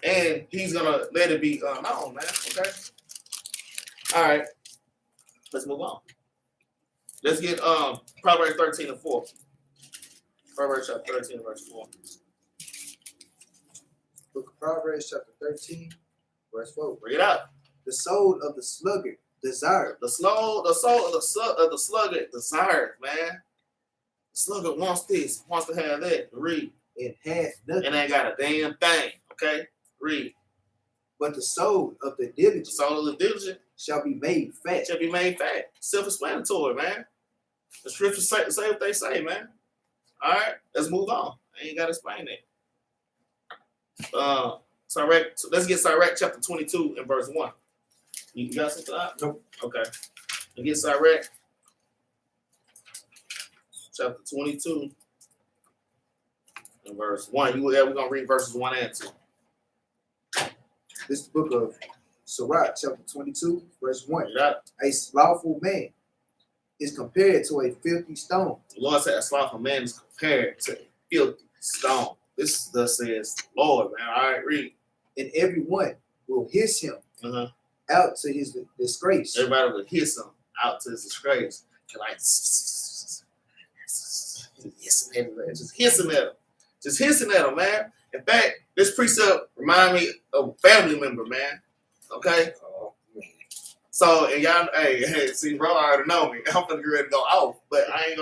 And he's gonna let it be known, man. Okay. All right. Let's move on. Let's get Proverbs 13 and 4. Proverbs chapter 13, verse 4. Book of Proverbs, chapter 13, verse 4. Read it out. The soul of the sluggard desires. The soul of the sluggard desires, man. The sluggard wants this, wants to have that. Read. It hath nothing. And ain't got a damn thing. Okay? Read. But the soul of the The diligent soul of the diligent shall be made fat. shall be made fat. Self-explanatory, man. The scriptures say what they say, man. All right, let's move on. I ain't got to explain that. So let's get Sirach chapter 22 and verse 1. You got something up? Nope. Okay. Let's get Sirach chapter 22 and verse 1. We're going to read verses 1 and 2. This is the book of Sirach, chapter 22, verse 1. You got it? A slothful man is compared to a filthy stone. The Lord said a slothful man is compared to a filthy stone. This thus says the Lord, man. All right, read. And everyone will hiss him Uh-huh. out to his disgrace. Everybody would hiss him out to his disgrace. Like, just hissing at him. Just hissing at him, man. In fact, this precept remind me of a family member, man. Okay? Oh, man. So, and y'all, hey, see, bro, I already know me. I'm gonna get ready to go off, but I'm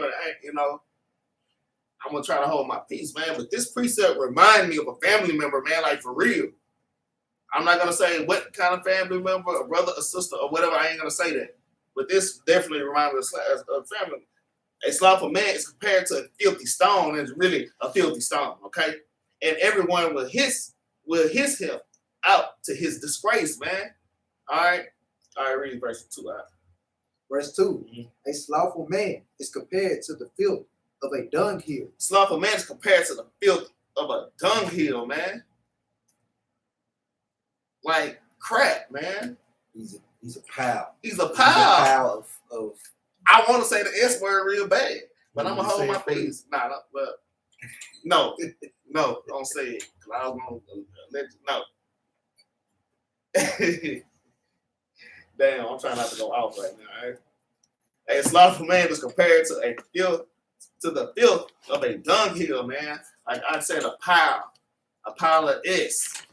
gonna try to hold my peace, man. But this precept remind me of a family member, man, like for real. I'm not gonna say what kind of family member, a brother, a sister, or whatever. I ain't gonna say that. But this definitely reminds me of family. A slothful man is compared to a filthy stone, and it's really a filthy stone, okay? And everyone will hiss him out to his disgrace, man. All right, read verse 2 out. Verse 2. Mhm. A slothful man is compared to the filth of a dunghill. Slothful man is compared to the filth of a dunghill, man. Like crap, man. He's a pile. He's a He's a pile. pile of I want to say the S word real bad, but I'm You gonna hold say my it for me? peace. No, don't say it. 'Cause I was gonna let you know. Damn, I'm trying not to go off right now. Right? A slothful man is compared to the filth of a dunghill, man. Like I said, a pile of S.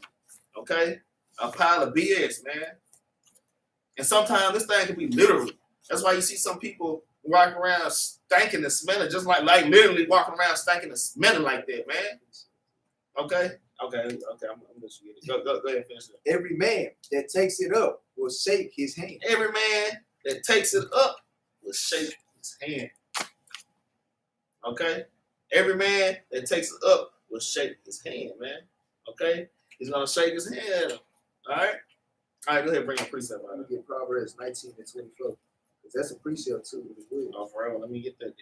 Okay, a pile of BS, man. And sometimes this thing can be literal. That's why you see some people walking around stinking and smelling, just like literally walking around stinking and smelling like that, man. Okay. I'm gonna let you get it. Go ahead and finish it. every man that takes it up will shake his hand. Every man that takes it up will shake his hand. Okay? Every man that takes it up will shake his hand, man. Okay? He's gonna shake his hand. All right? All right, go ahead and bring a precept out. Let me get Proverbs 19 and 24. Because that's a precept too. Oh, forever. Let me get that.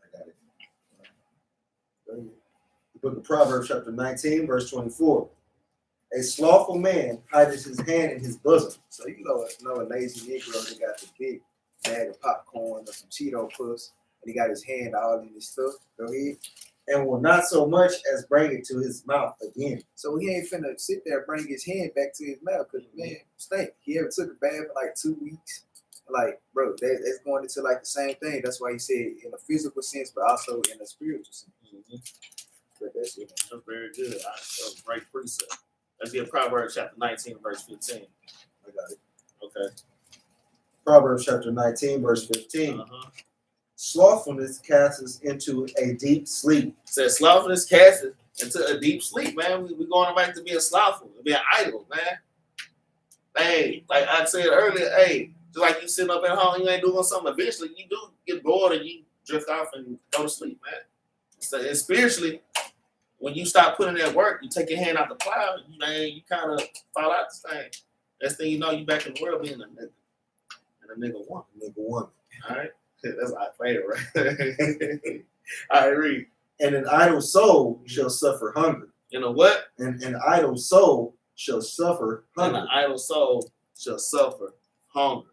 I got it. Go ahead. The book of Proverbs, chapter 19, verse 24. A slothful man hides his hand in his bosom. So you know a lazy Negro that got the big bag of popcorn or some Cheeto puffs, and he got his hand all in his stuff. Go ahead. And will not so much as bring it to his mouth again. So he ain't finna sit there and bring his hand back to his mouth because the man stink. He ever took a bath for like 2 weeks. Like, bro, that's going into like the same thing. That's why he said in a physical sense, but also in a spiritual sense. Mm-hmm. But that's it. That's very good. All right, that was a great precept. Let's get Proverbs chapter 19, verse 15. I got it. Okay. Proverbs chapter 19, verse 15. Uh-huh. Slothfulness casts into a deep sleep. It says slothfulness casts into a deep sleep, man. We going back to being slothful, being idle, man. Hey, like I said earlier, hey, just like you sitting up at home, you ain't doing something. Eventually, you do get bored and you drift off and go to sleep, man. So, and spiritually, when you start putting in work, you take your hand out the plow, you kind of fall out this thing. Next thing you know, you back in the world being a nigga. And a nigga woman. Nigga woman. All right? That's our favorite, right? All right, read. And an idle soul shall suffer hunger. You know what? And an idle soul shall suffer And hunger. an idle soul shall suffer hunger.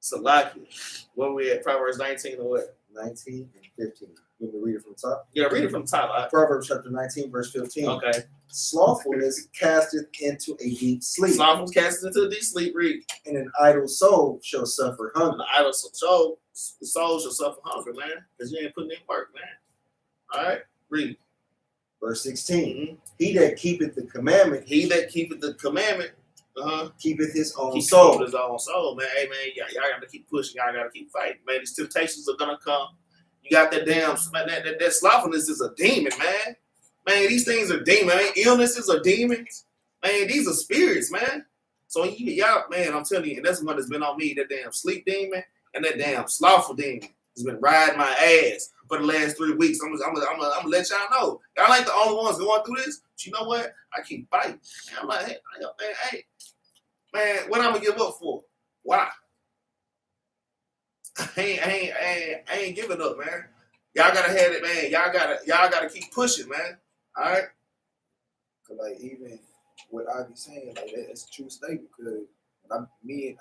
Salaki. Where we at? Proverbs 19 or what? 19 and 15. You want me to read it from the top? Yeah, read it from the top. All right? Proverbs chapter 19, verse 15. Okay. Slothfulness casteth into a deep sleep. Slothfulness cast into a deep sleep. Read. And an idle soul shall suffer And hunger. the idle soul The soul shall suffer hunger, man, because you ain't putting in work, man. All right, read. Verse 16. He that keepeth the commandment, keepeth his own soul. His own soul, man. Hey, man, y'all got to keep pushing. Y'all got to keep fighting, man. These temptations are gonna come. You got that damn that slothfulness is a demon, man. Man, these things are demons. Man. Illnesses are demons. Man, these are spirits, man. So y'all, man, I'm telling you, and that's one that's been on me. That damn sleep demon and that damn slothful demon has been riding my ass for the last 3 weeks. I'm gonna let y'all know. Y'all ain't the only ones going through this. But you know what? I keep fighting. And I'm like, hey, man, what I'm gonna give up for? Why? I ain't giving up, man. Y'all gotta have it, man. Y'all gotta keep pushing, man. All right. Cause like even what I be saying, like that's a true statement. Cause when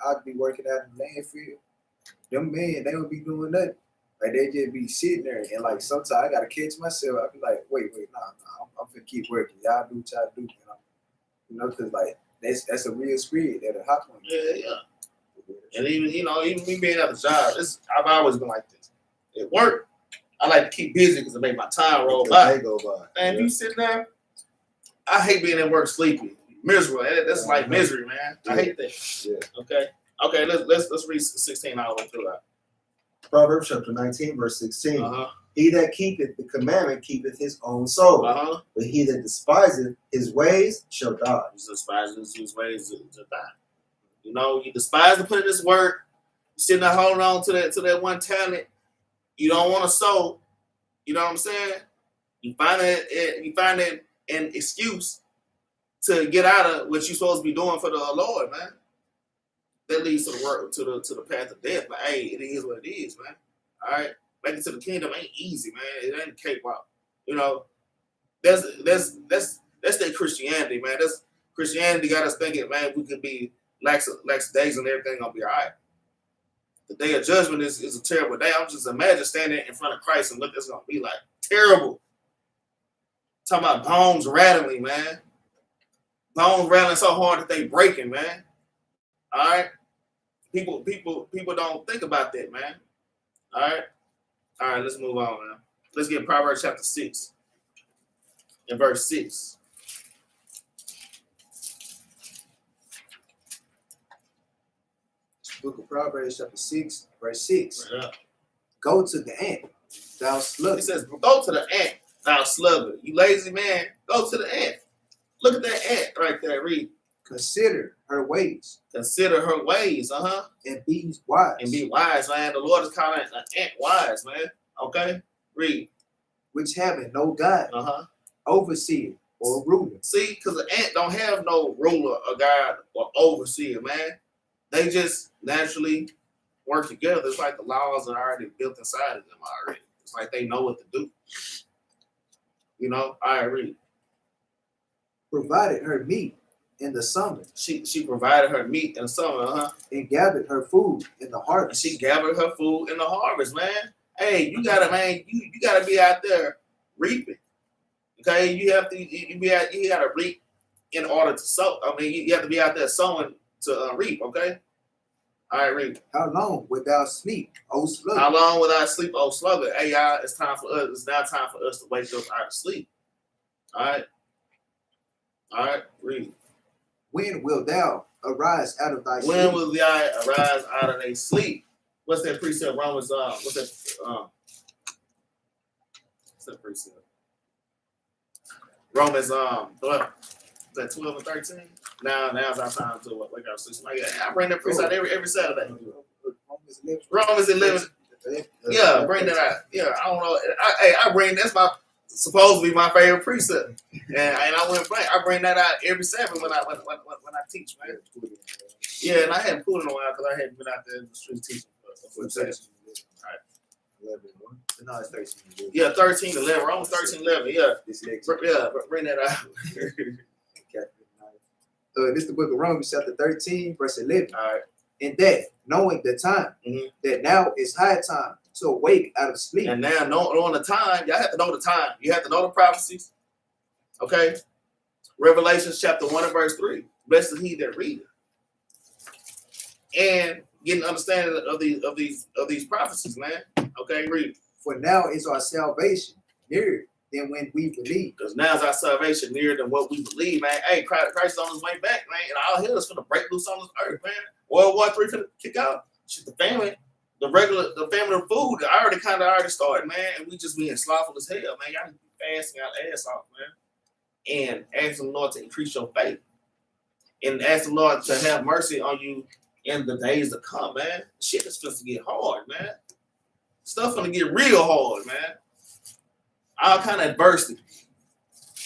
I'd be working out in the landfill, them men, they don't be doing nothing. Like they just be sitting there, and like sometimes I gotta catch myself. I be like, wait, nah, I'm finna keep working. Y'all do what y'all do, you know, cause like that's a real spirit that'll hop on you. Yeah. And even me being at the job, I've always been like this. At work, I like to keep busy because it make my time roll by. They go by. And if you sit there, I hate being at work sleepy, miserable. That's like misery, man. I hate that. Yeah. Okay. Let's read 16 all the way through that. Proverbs chapter 19, verse 16. He that keepeth the commandment keepeth his own soul. But he that despiseth his ways shall die. He despises his ways to die. You know, you despise to put in this work. You're sitting there holding on to that one talent. You don't want to sow. You know what I'm saying? You find it an excuse to get out of what you're supposed to be doing for the Lord, man. That leads to the work to the path of death. Like, hey, it is what it is, man. All right, making it to the kingdom ain't easy, man. It ain't a cakewalk. You know, that's their Christianity, man. That's Christianity got us thinking, man, we could be lax days and everything gonna be all right. The day of judgment is a terrible day. I'm just imagine standing in front of Christ and what it's gonna be like. Terrible. Talking about bones rattling, man. Bones rattling so hard that they breaking, man. All right. People don't think about that, man. All right. Let's move on, man. Let's get Proverbs chapter 6 and verse 6. Book of Proverbs chapter 6, verse 6. Yeah. Go to the ant, thou sluggard. It says, go to the ant, thou sluggard. You lazy man, go to the ant. Look at that ant right there. Read. Consider her ways. Consider her ways, and be wise. And be wise, man. The Lord is calling an ant wise, man. Okay? Read. Which having no guide, overseer, or ruler. See, because the ant don't have no ruler or guide or overseer, man. They just naturally work together. It's like the laws are already built inside of them already. It's like they know what to do. You know? All right, read. Provided her meat in the summer. She provided her meat in the summer, and gathered her food in the harvest. And she gathered her food in the harvest, man. Hey, you gotta be out there reaping. Okay, you gotta reap in order to sow. I mean, you have to be out there sowing to reap. Okay. All right, reap. How long without sleep, oh sluggard? How long without sleep, oh sluggard? Hey, y'all, it's time for us. It's now time for us to wake up out of sleep. All right, read. When will thou arise out of thy sleep? When will thou arise out of thy sleep? What's that precept? Romans, what's that precept? Romans, 12. Is that 12 and 13? Now's our time to wake up. I bring that precept every Saturday. Romans 11. Yeah, bring that out. Yeah, I don't know. I bring that's supposed to be my favorite precept, and I bring that out every Sabbath when I teach, man. Yeah, and I hadn't pulled in a while because I hadn't been out there in the streets teaching. All right. 11. No, it's 13. Yeah, 13:11. Romans 13:11. Yeah, bring that out. This is the book of Romans, chapter 13, verse 11. All right. And that, knowing the time, that now is high time to awake out of sleep. And now, knowing the time, y'all have to know the time. You have to know the prophecies. Okay? Revelation chapter 1 and verse 3. Blessed is he that readeth. And getting understanding of these prophecies, man. Okay, read. For now is our salvation nearer than when we believe. Because now is our salvation nearer than what we believe, man. Hey, Christ on his way back, man, and all hell is finna break loose on this earth, man. World War III finna kick out. Shit, the family of food already started, man, and we just being slothful as hell, man. Y'all need to be fasting our ass off, man, and ask the Lord to increase your faith, and ask the Lord to have mercy on you in the days to come, man. Shit is supposed to get hard, man. Stuff gonna get real hard, man. All kind of adversity.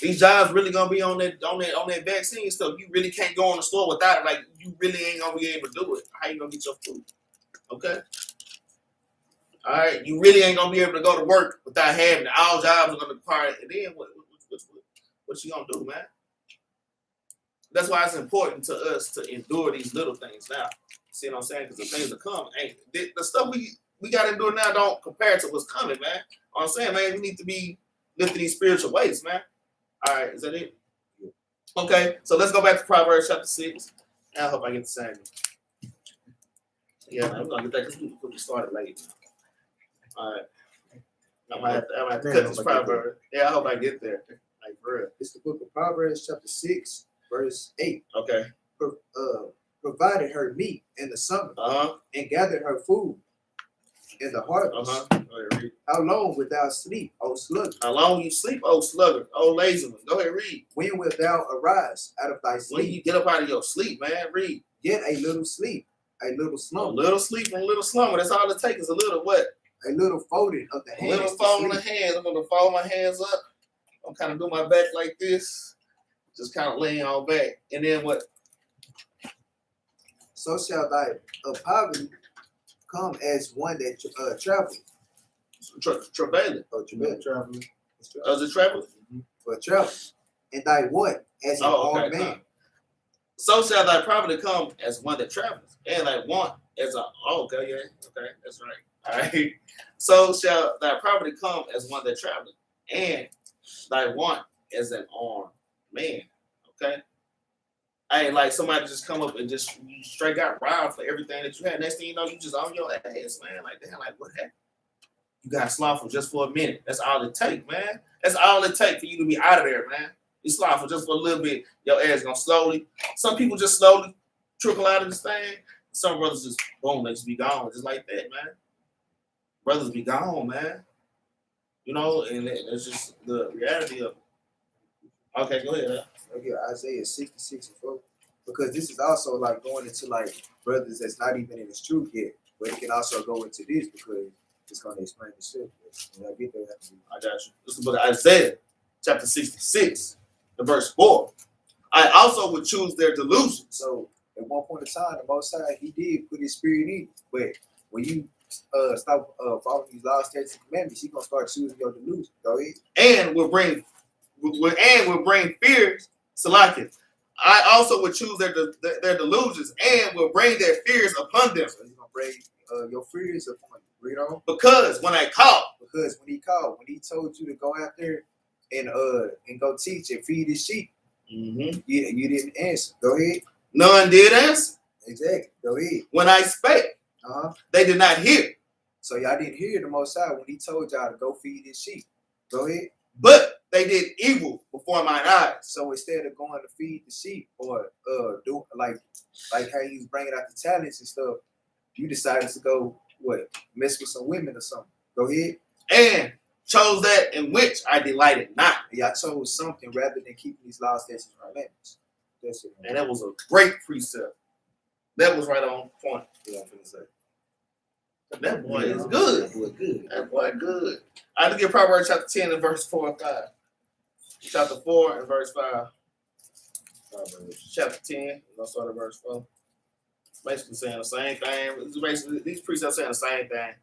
These jobs really gonna be on that vaccine stuff. You really can't go in the store without it. Like, you really ain't gonna be able to do it. How you gonna get your food? Okay. All right. You really ain't gonna be able to go to work without having it. All jobs are gonna require it. And then what you gonna do, man? That's why it's important to us to endure these little things now. See what I'm saying? Because the things that come ain't the stuff we got to endure now don't compare to what's coming, man. What I'm saying, man, we need to be lifting these spiritual weights, man. All right, is that it? Okay, so let's go back to Proverbs chapter 6. I hope I get the same. Yeah, I'm gonna get that because we started late. All right, I might have to cut this proverb. Yeah, I hope I get there. Like, for real. It's the book of Proverbs chapter 6, verse 8. Okay. Provided her meat in the summer and gathered her food in the harvest. How long wilt thou sleep, O sluggard? How long you sleep, O sluggard, O lazy one? Go ahead, read. When wilt thou arise out of thy sleep? When you get up out of your sleep, man, read. Yet a little sleep, a little slumber. A little sleep and a little slumber. That's all it takes is a little what? A little folding of the hands. A little folding of the hands. I'm going to fold my hands up. I'm kind of do my back like this. Just kind of laying on back. And then what? So shall thy poverty come as one that travels. Travailing. Traveling. Is it traveling? For travel. And thy want as an old man. So shall thy poverty come as one that travels, and thy want as a okay, that's right. All right. So shall thy poverty come as one that travels, and thy want as an armed man. Okay. I ain't like somebody just come up and just you straight got robbed for everything that you had. Next thing you know, you just on your ass, man. Like, damn, like what happened? You got slothful just for a minute. That's all it take, man. That's all it take for you to be out of there, man. You slothful just for a little bit. Your ass gonna slowly. Some people just slowly trickle out of this thing. Some brothers just boom, they just be gone, just like that, man. Brothers be gone, man. You know, and it's just the reality of it. Okay, go ahead. Okay, Isaiah 66:4. Because this is also like going into like brothers that's not even in his truth yet, but it can also go into this because it's going to explain itself. When I get there, I got you. This is the book of Isaiah, chapter 66, the verse 4. I also would choose their delusions. So at one point in time, the Most High, he did put his spirit in you, but when you stop following these laws, statutes, and commandments, he's gonna start choosing your delusions. Go ahead. And will bring fears. Salakia. I also would choose their delusions and will bring their fears upon them. So he's gonna bring your fears upon you. Read on. Because when I called, because when he told you to go out there and go teach and feed his sheep, you didn't answer. Go ahead. None did answer. Exactly. Go ahead. When I spake, they did not hear. So y'all didn't hear the Most High when he told y'all to go feed his sheep. Go ahead. But they did evil before mine eyes. So instead of going to feed the sheep or do like how he was bringing out the talents and stuff, you decided to go mess with some women or something. Go ahead. And chose that in which I delighted not. Y'all chose something rather than keeping these laws, statutes, and commandments. That's it. And that was a great precept. That was right on point. Yeah, I'm finna say. That boy is good. That boy good. I have to get Proverbs chapter 10 and verse 4 and 5. Chapter 4 and verse 5. Proverbs chapter 10. Let's start at verse 4. Basically saying the same thing. It's basically, these precepts saying the same thing.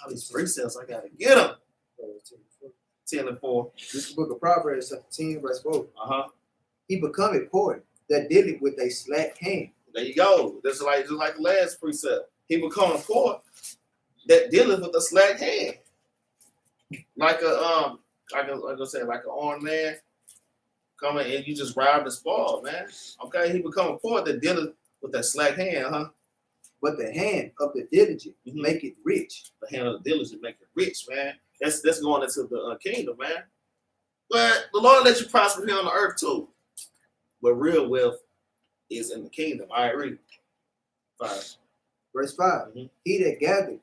All these precepts, I gotta get them. 10 and 4. This is the book of Proverbs, chapter 10, verse 4. He becometh poor that dealeth with a slack hand. There you go. That's like just like the last precept. He become poor that dealeth with a slack hand. Like a like I said, like an armed man coming and you just robbed the spoil, man. Okay, he becoming poor that dealeth with that slack hand, huh? But the hand of the diligent make it rich. The hand of the diligent make it rich, man. That's going into the kingdom, man. But the Lord let you prosper here on the earth too. But real wealth is in the kingdom. I agree. 5. Verse 5. He that gathered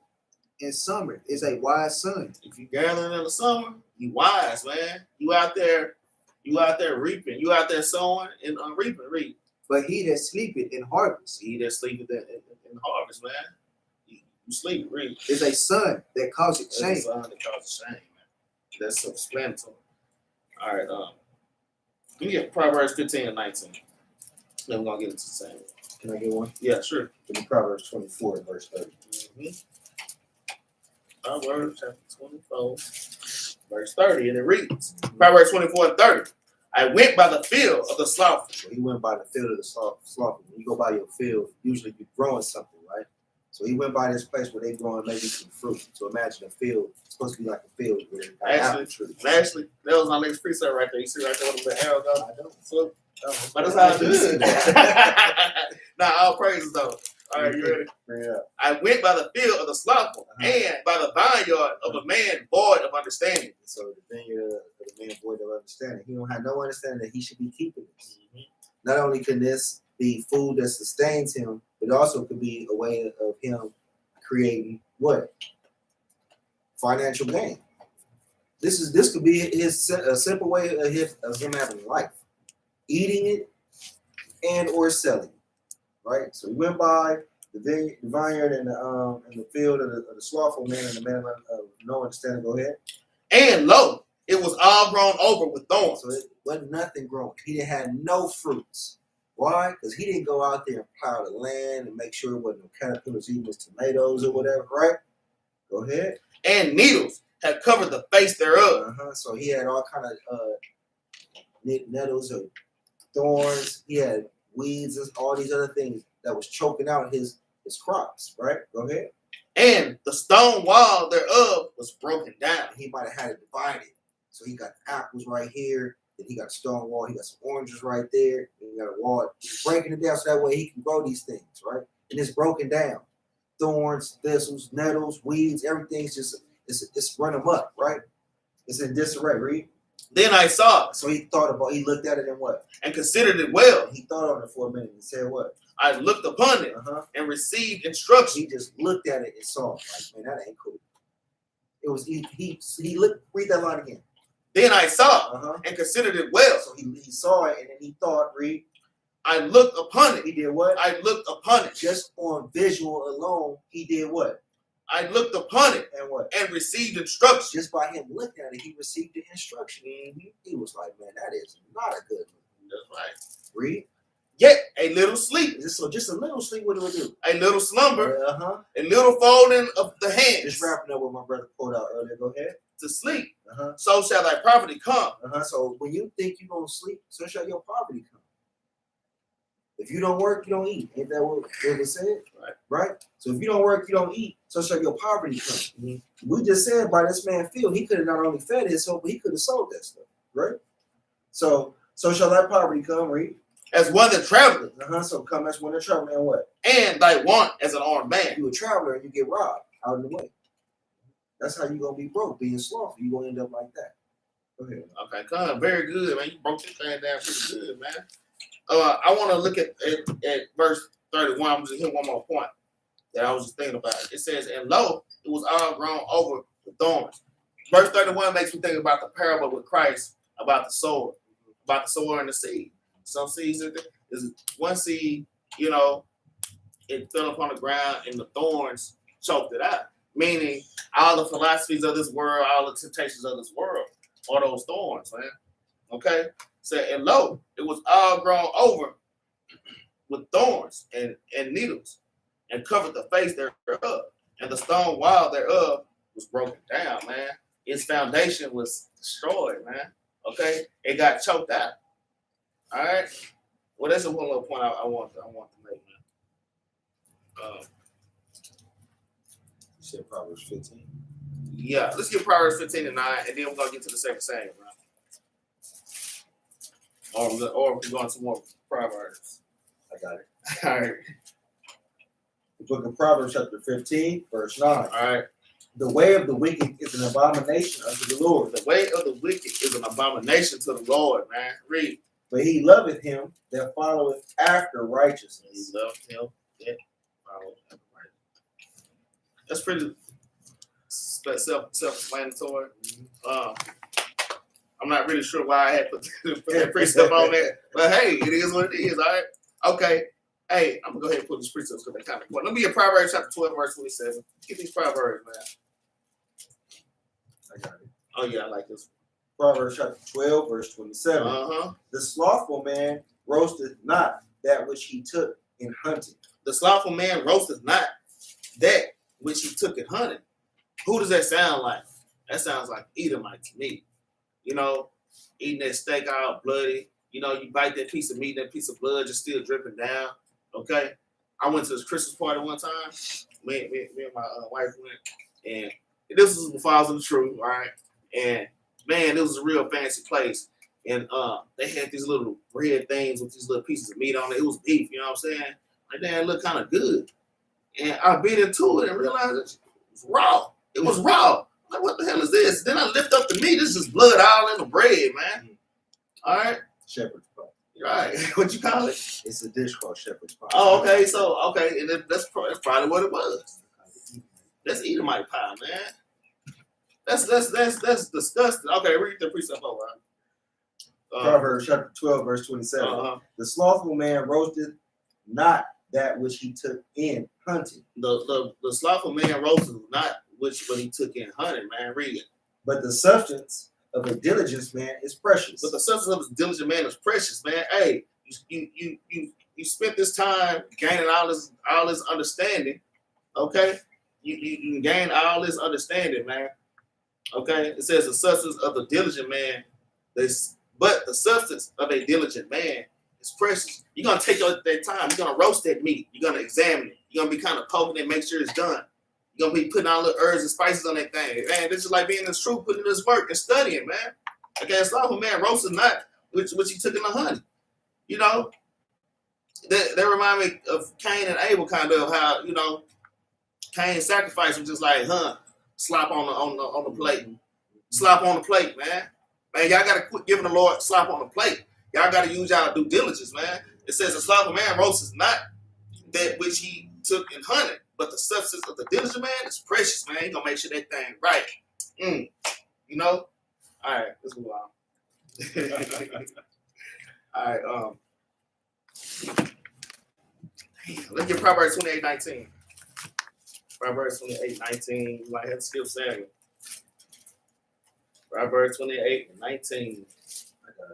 in summer is a wise son. If you gathering in the summer, you wise, man. You out there reaping. You out there sowing and reaping. Reap. But he that sleepeth in harvest, He that sleepeth in harvest, man. You sleep, reap. is a son that causeth shame. That's a son that causes shame, man. That's self-explanatory. All right, let me get Proverbs 15 and 19. Then we're gonna get into the same. Can I get one? Yeah, sure. Give me Proverbs 24 verse 30. Proverbs chapter 24, verse 30, and it reads, Proverbs 24 and 30. I went by the field of the slothful. So he went by the field of the slothful. When you go by your field, usually you're growing something, right? So he went by this place where they growing maybe some fruit. So imagine a field. It's supposed to be like a field where Actually, that was my next precept right there. You see right there with the arrow go? I don't. So, but that's how I do it. Nah, all praises though. All right, you ready? Yeah. I went by the field of the slothful and by the vineyard of a man void of understanding. So the vineyard of the man void of understanding. He don't have no understanding that he should be keeping this. Not only can this be food that sustains him, it also could be a way of him creating what? Financial gain. This could be a simple way of him having life. Eating it and or selling. Right? So he went by the vineyard and the field of the slothful man and the man of no understanding. Go ahead. And lo, it was all grown over with thorns. So it wasn't nothing growing. He didn't have no fruits. Why? Because he didn't go out there and plow the land and make sure it wasn't no caterpillars eating his tomatoes or whatever, right? Go ahead. And needles had covered the face thereof. So he had all kind of nettles or thorns. He had weeds and all these other things that was choking out his crops, right? Go ahead. And the stone wall thereof was broken down. He might have had it divided. So he got apples right here, then he got a stone wall, he got some oranges right there, and he got a wall. He's breaking it down so that way he can grow these things, right? And it's broken down. Thorns, thistles, nettles, weeds, everything's just it's run them up, right? It's in disarray, read. Then I saw, So he looked at it and what? and considered it well. He thought on it for a minute and said what? I looked upon it and received instruction. He just looked at it and saw it. Like, man, that ain't cool. It was he looked. Read that line again. Then I saw and considered it well. So he saw it and then he thought. Read. I looked upon it. He did what? I looked upon it. Just on visual alone, he did what? I looked upon it And what? and received instruction. Just by him looking at it, he received the instruction. He was like, man, that is not a good one. That's right. Read. Yet a little sleep, So just a little sleep, what do it do? a little slumber, A a little folding of the hands. Just wrapping up what my brother pulled out earlier. Go ahead. To sleep. So shall thy poverty come. So when you think you're going to sleep, so shall your poverty come. If you don't work, you don't eat. Ain't that what it said? Right? So if you don't work, you don't eat. So shall your poverty come. We just said by this man field, he could have not only fed himself, but he could have sold that stuff. Right? So shall that poverty come, read. As one that traveleth. So come as when they're traveling and what? And thy want as an armed man. You a traveler and you get robbed out in the way. That's how you going to be broke, being slothful. You're going to end up like that. Go ahead. Okay, come. Very good, man. You broke this thing down pretty good, man. I want to look at verse 31. I'm just hit one more point that I was just thinking about. It says, and lo, it was all grown over with thorns. Verse 31 makes me think about the parable with Christ about the sower and the seed. Some seeds is one seed, it fell upon the ground and the thorns choked it out. Meaning all the philosophies of this world, all the temptations of this world are those thorns, man. Okay? So, and lo, it was all grown over with thorns and needles and covered the face thereof. And the stone wall thereof was broken down, man. Its foundation was destroyed, man. Okay? It got choked out. All right? Well, that's one little point I want to make, man. You said Proverbs 15. Yeah, let's get Proverbs 15 and 9, and then we're going to get to the second saying, bro. Or we can go into more Proverbs. I got it. All right. The book of Proverbs, chapter 15, verse 9. All right. The way of the wicked is an abomination unto the Lord, The way of the wicked is an abomination to the Lord, man. Read. but he loveth him that followeth after He righteousness. loved him. Yeah. That's pretty self-explanatory. I'm not really sure why I had put that precept on there, but hey, it is what it is. All right. Okay. Hey, I'm gonna go ahead and put these precepts because they're kind of important. Let me get Proverbs chapter 12, verse 27. Get these Proverbs, man. I got it. Oh yeah, I like this. Proverbs chapter 12, verse 27. Uh-huh. The slothful man roasteth not that which he took in hunting. The slothful man roasteth not that which he took in hunting. Who does that sound like? That sounds like Edomite to me. You know, eating that steak all bloody. You know, you bite that piece of meat, that piece of blood just still dripping down. Okay. I went to this Christmas party one time. Me and my wife went, and this was before I was in the truth, all right? And man, it was a real fancy place. And they had these little red things with these little pieces of meat on it. It was beef, you know what I'm saying? Like, damn, it looked kind of good. And I bit into it and realized it was raw. It was raw. Like, what the hell is this? Then I lift up the meat. It's just blood all in the bread, man. All right. Shepherd's pie. Right. What you call it? It's a dish called shepherd's pie. Oh, okay. So, okay. And that's probably what it was. That's Edomite pie, man. That's disgusting. Okay, read the precept over. Proverbs chapter 12, verse 27. The slothful man roasteth not that which he took in hunting. The slothful man roasted not what he took in hunting, man. Read it. But the substance of a diligent man is precious. But the substance of a diligent man is precious, man. Hey, you spent this time gaining all this understanding. Okay, you gain all this understanding, man. Okay, it says the substance of the diligent man, but the substance of a diligent man is precious. You're gonna take that time. You're gonna roast that meat. You're gonna examine it. You're gonna be kind of poking it, make sure it's done. You're gonna be putting all the herbs and spices on that thing, man. This is like being in this truth, putting this work and studying, man. Okay, it's like a man roasting not which he took in the honey. You know, that remind me of Cain and Abel, kind of how, you know, Cain's sacrifice was just like, slap on the plate. Slap on the plate, man. Man, y'all gotta quit giving the Lord slap on the plate. Y'all gotta use y'all due diligence, man. It says a slothful man roasts not that which he took in hunting, but the substance of the diligent man is precious, man. He gonna make sure that thing right. You know? All right, let's move on. All right, let's get Proverbs 28:19. Proverbs 28:19. You might have to skip Samuel. Proverbs 28:19. I got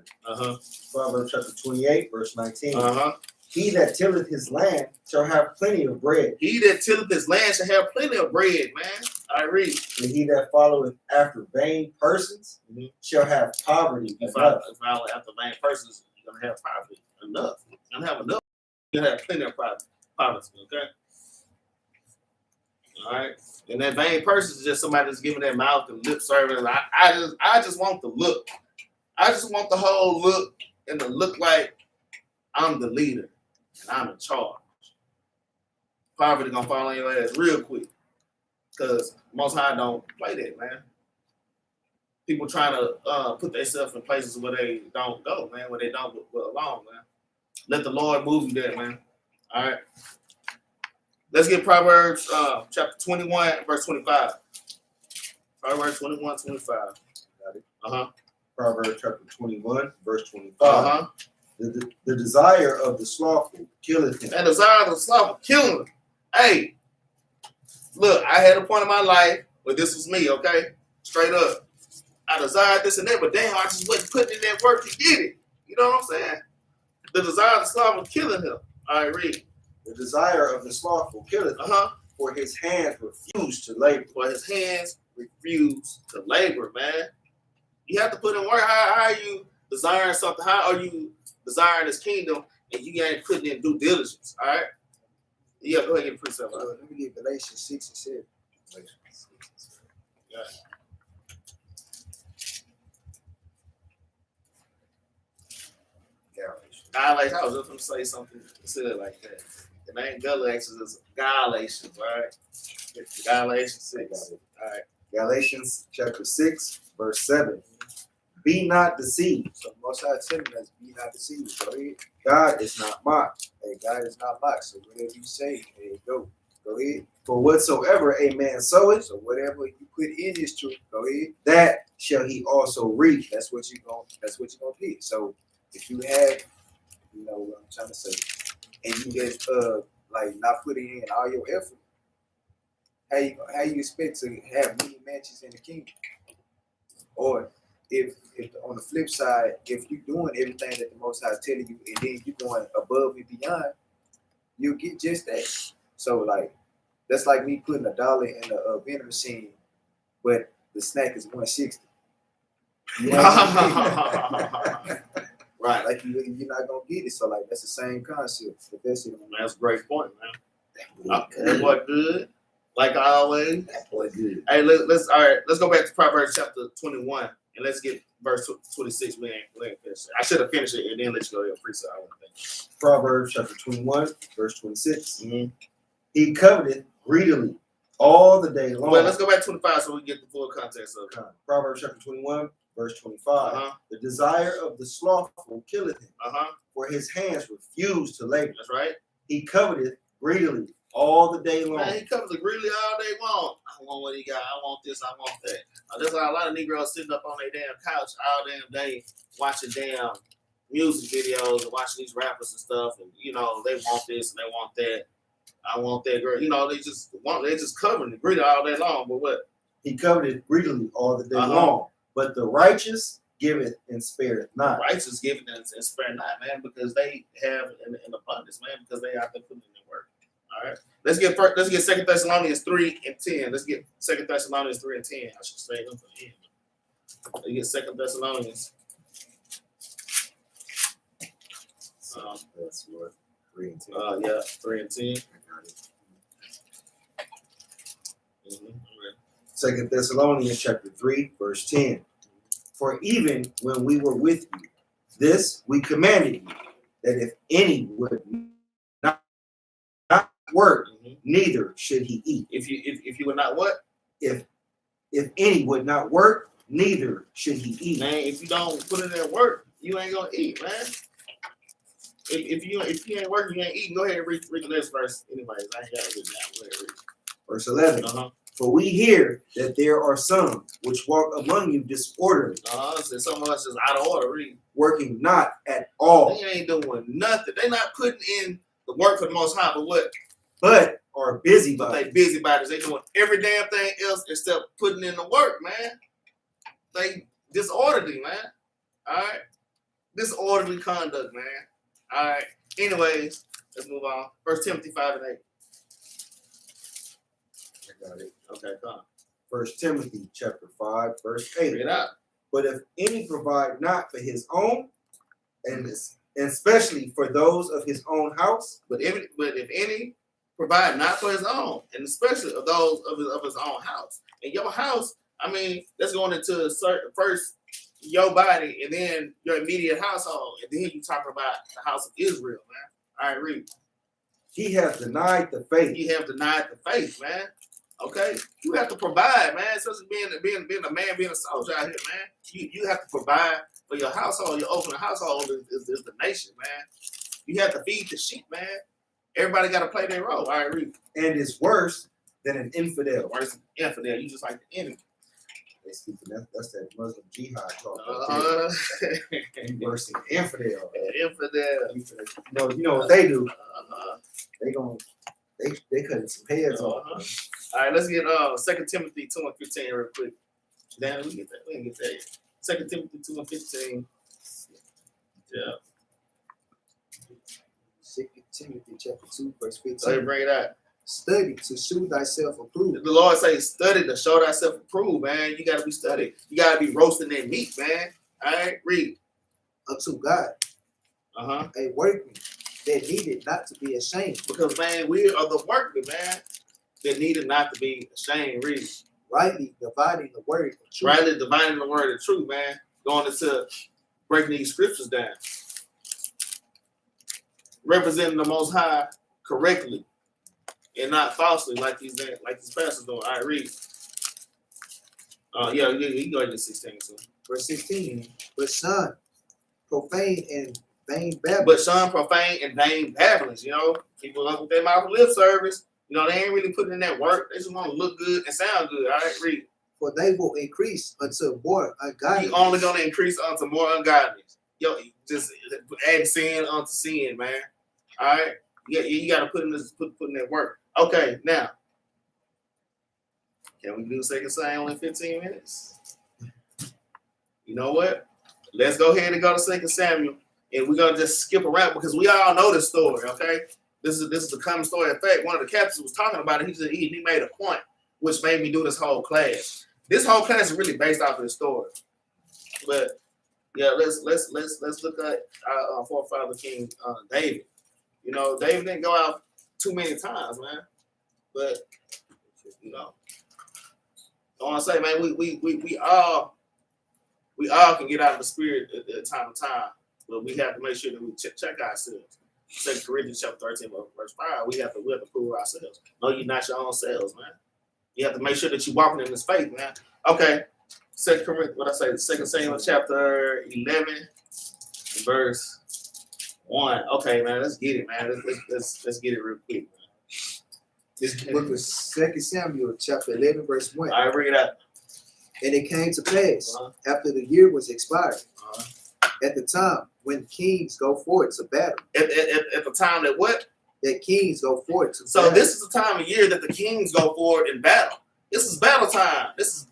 it. Proverbs chapter 28, verse 19. He that tilleth his land shall have plenty of bread. He that tilleth his land shall have plenty of bread, man. I read. And he that followeth after vain persons shall have poverty enough. If I follow after vain persons, you're gonna have poverty enough. You're gonna have enough. You're gonna have plenty of poverty. Okay. All right. And that vain person is just somebody that's giving their mouth and lip service. I just want the look. I just want the whole look and the look like I'm the leader and I'm in charge. Poverty gonna fall on your ass real quick. Because Most High don't play that, man. People trying to put themselves in places where they don't go, man, where they don't belong, man. Let the Lord move you there, man. All right. Let's get Proverbs chapter 21, verse 25. Proverbs 21, 25. Got it. Proverbs chapter 21, verse 25. The desire of the slothful killeth him. That desire of the slothful killing him. Hey, look, I had a point in my life where this was me, okay? Straight up. I desired this and that, but damn, I just wasn't putting in that work to get it. You know what I'm saying? The desire of the slothful killing him. All right, read. The desire of the slothful killeth him, for his hands refuse to labor. For his hands refuse to labor, man. You have to put in work. How are you desiring something? How are you desiring this kingdom and you ain't putting in due diligence? All right? Yeah, go ahead and get the precept. Let me get Galatians 6 and 7. Galatians 6 and 7. Yeah. Galatians. I was just gonna say something silly like that. The name Galatians is Galatians, right? It's Galatians 6. All right. Galatians chapter 6, verse 7. Be not deceived. So Most High telling us, be not deceived. Go ahead. God is not mocked. Hey, God is not mocked. So whatever you say, hey, go ahead. For whatsoever a man soweth, So whatever you put in this truth, go ahead. that shall he also reap. That's what you're gonna get. So if you have, you know what I'm trying to say, and you just like not putting in all your effort, how you expect to have many matches in the kingdom? Or if on the flip side, if you're doing everything that the Most High is telling you, and then you're going above and beyond, you'll get just that. So like that's like me putting $1 in a vending machine, but the snack is $1.60. You know what I mean? Right. Like you're not gonna get it. So like that's the same concept. But that's it. That's a great point, man. That boy good. Like always. That boy good. Hey, let's all right. Let's go back to Proverbs chapter 21 and let's get verse 26. We ain't finished. I should have finished it and then let you go ahead and freestyle. I would think. Proverbs chapter 21, verse 26. Mm-hmm. He coveteth greedily all the day long. Well, let's go back to 25 so we get the full context of it. Proverbs chapter 21, verse 25. Uh-huh. The desire of the slothful killeth him, Uh-huh. for his hands refuse to labor. That's right. He coveteth greedily all the day long. Man, he comes to greedily all day long. I want what he got. I want this. I want that. There's a lot of Negroes sitting up on their damn couch all damn day watching damn music videos and watching these rappers and stuff. And, you know, they want this and they want that. I want that girl. You know, they just covering the greedy all day long. But what? He coveteth greedily all the day Uh-huh. long. But the righteous giveth and spareth not. Righteous giving and spare not, man, because they have in abundance, man, because they out there putting in their work. All right. Let's get 2 Thessalonians 3 and 10. Let's get 2 Thessalonians 3 and 10. I should say them for the end. Let's get 2 Thessalonians. That's what 3 and 10. Yeah, 3 and 10. I got it. Mm-hmm. 2 Thessalonians chapter 3, verse 10. For even when we were with you, this we commanded you, that if any would not work, Mm-hmm. neither should he eat. If you would not what? If any would not work, neither should he eat. Man, if you don't put in that work, you ain't gonna eat, man. If you ain't working, you ain't eating. Go ahead and read the next verse. Anyways, I ain't got to read that. Go ahead and read. Verse 11. Uh-huh. For we hear that there are some which walk among you disorderly, So some of us is out of order. Read. working not at all, They ain't doing nothing. They not putting in the work for the Most High, but what? but are busy But by they busybodies. They doing every damn thing else except putting in the work, man. They disorderly, man. All right, disorderly conduct, man. All right. Anyways, let's move on. 1 Timothy 5 and 8. I got it. Okay, come on. 1 Timothy chapter 5, verse 8. Read it out. But if any provide not for his own, and especially for those of his own house, But if any provide not for his own, and especially of those of his own house. And your house, I mean, that's going into first your body and then your immediate household. And then you talk about the house of Israel, man. All right, read. he hath denied the faith. You have denied the faith, man. Okay? You have to provide, man. Especially being a man, being a soldier out here, man. You have to provide for your household. Your opening household is the nation, man. You have to feed the sheep, man. Everybody got to play their role. All right, read. And is worse than an infidel. Worse than infidel. You just like the enemy. They speak of that's that Muslim jihad talk. Uh-huh. Worse than infidel. Infidel. You know what they do? Uh-huh. They cutting some heads off. Uh-huh. All right, let's get 2 Timothy 2 and 15 real quick. Damn, we get that. We didn't get that yet. 2 Timothy 2 and 15. Yeah. 2 Timothy chapter 2, verse So 15. bring it out. Study to show thyself approved. The Lord says, study to show thyself approved, man. You got to be studied. You got to be roasting that meat, man. All right, read. Unto God, Uh-huh. a workman that needed not to be ashamed, Because, man, we are the workmen, man, that needed not to be ashamed. Read. rightly dividing the word of truth. Rightly dividing the word of truth, man. Going into breaking these scriptures down. representing the Most High correctly and not falsely like these pastors doing. I read. Yeah, you go ahead to 16. So. Verse 16. But son, profane and vain babblings. But son, profane and vain babblings. You know, people up with their mouth lip service. You know, they ain't really putting in that work. They just want to look good and sound good. All right, read. For they will increase unto more ungodliness. You only gonna increase unto more ungodliness. Yo, just add sin unto sin, man. All right, you got to put in that work. Okay, now can we do second Samuel in 15 minutes? You know what? Let's go ahead and go to second Samuel, and we're gonna just skip around because we all know this story. Okay, this is a common story. In fact, one of the captains was talking about it. He made a point, which made me do this whole class. This whole class is really based off of the story. But yeah, let's look at our forefather King David. You know, David didn't go out too many times, man. But you know, I want to say, man, we all can get out of the spirit at time to time, but we have to make sure that we check ourselves. 2 Corinthians chapter 13, verse 5. We have to prove ourselves. No, you're not your own selves, man. You have to make sure that you're walking in this faith, man. Okay. 2 Samuel chapter 11, verse 1. Okay, man, let's get it, man. Let's get it real quick, man. This book of 2 Samuel chapter 11, verse 1. All right, bring it up. And it came to pass, after the year was expired, at the time when kings go forth to battle. At the time that what? That kings go forth to So battle. this is the time of year that the kings go forward in battle. This is battle time. This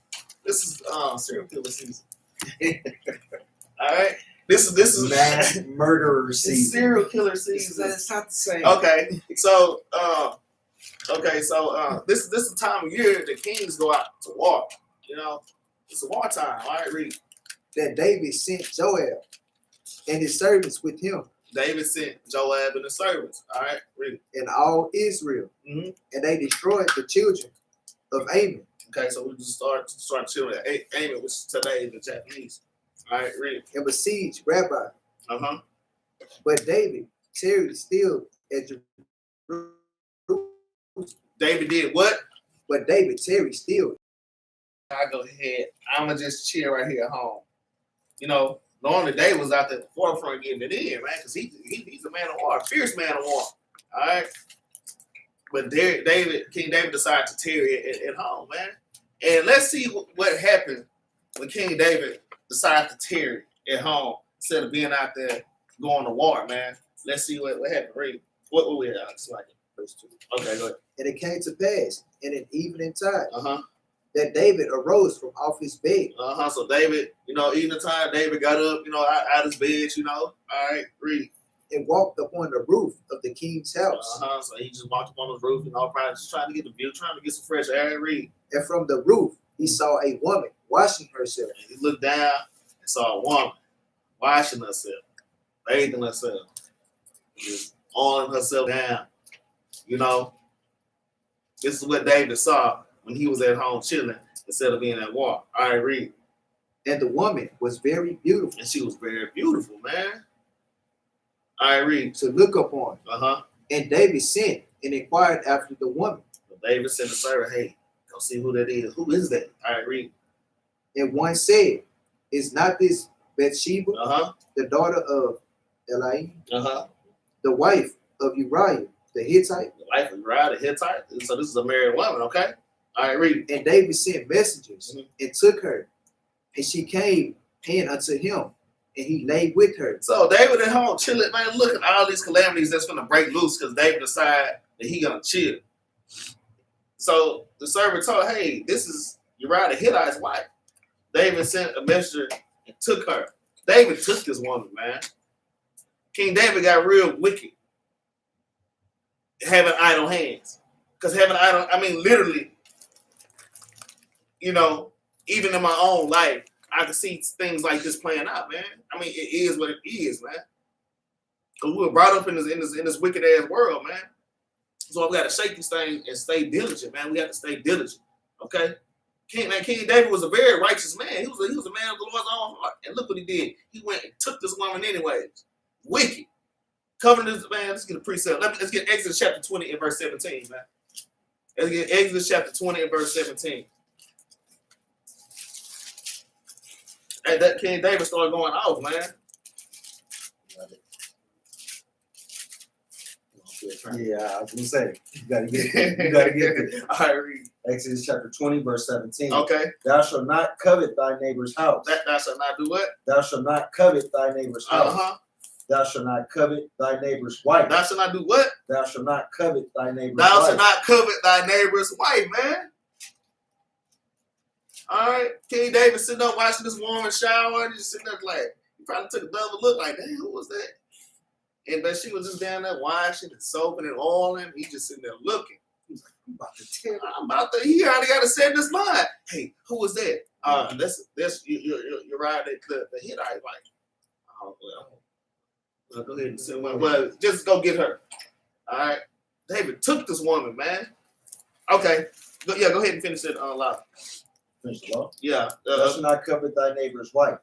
is serial killer season. All right. This is mass murderer it's season. serial killer season. It's not the same. Okay. So this is the time of year the kings go out to war. You know, it's a war time. All right, read. That David sent Joab and his servants with him. David sent Joab and the servants. All right, read. And all Israel. Mm-hmm. And they destroyed the children of Ammon. Okay, so we just start chilling at Ammon, which today is the Japanese. All right, read. And besieged Rabbi. Uh-huh. But David tarried still at Jerusalem. David did what? But David tarried still. I go ahead. I'ma just chill right here at home. You know, normally David was out there at the forefront getting it in, man, because he's a man of war, a fierce man of war. All right. But King David decided to tarry at home, man. And let's see what happened when King David decided to tarry at home instead of being out there going to war, man. Let's see what happened. Read. What we have? It's like verse 2. Okay, go ahead. And it came to pass in an evening time Uh-huh. that David arose from off his bed. Uh-huh. So David, you know, evening time, David got up, you know, out his bed, you know. All right, read. And walked upon the roof of the king's house. Uh-huh. So he just walked up on the roof and all probably just trying to get the view, trying to get some fresh air. Read. And from the roof he saw a woman washing herself. And he looked down and saw a woman washing herself, bathing herself, just oiling herself down. You know, this is what David saw when he was at home chilling instead of being at war. All right, read. And the woman was very beautiful. And she was very beautiful, man. All right, read. To look upon. Uh-huh. And David sent and inquired after the woman. So David sent the servant, hey, go see who that is. Who is that? All right, read. And one said, is not this Bathsheba, Uh-huh. the daughter of Eli, Uh-huh. the wife of Uriah, the Hittite? The wife of Uriah, the Hittite. So this is a married woman, okay? All right, read. And David sent messengers Mhm. and took her. And she came in unto him, and he lay with her. So David at home chilling, man. Look at all these calamities that's gonna break loose because David decided that he gonna chill. So the servant told, hey, this is Uriah the Hittite's wife. David sent a messenger and took her. David took this woman, man. King David got real wicked having idle hands. Because literally, you know, even in my own life, I can see things like this playing out, man. I mean, it is what it is, man. Because we were brought up in this wicked ass world, man. So we got to shake these things and stay diligent, man. We have to stay diligent, okay? King David was a very righteous man. He was a man of the Lord's own heart. And look what he did. He went and took this woman anyways. Wicked. Covenant is, man, let's get a precept. Let's get Exodus chapter 20 and verse 17, man. Let's get Exodus chapter 20 and verse 17. And that King David started going off, man. Yeah, I was gonna say you gotta get it. All right, read. Exodus chapter 20, verse 17. Okay. Thou shalt not covet thy neighbor's house. Thou shalt not do what? Thou shalt not covet thy neighbor's house. Uh-huh. Thou shalt not covet thy neighbor's wife. Thou shalt not do what? Thou shalt not covet thy neighbor's Thou wife. shalt not covet thy neighbor's wife, man. All right. King David sitting up watching this woman shower, and he's just sitting there like, he probably took a double look like, damn, who was that? And but she was just down there washing and soaping and oiling. He just sitting there looking. He's like, I'm about to, he already got to set in his mind. Hey, who was that? That's you're right. The hit, I like, oh, well, go ahead and say, well, just go get her. All right. David took this woman, man. Okay. Go ahead and finish it loud. Finish the law. Yeah. Thou shalt not covet thy neighbor's wife.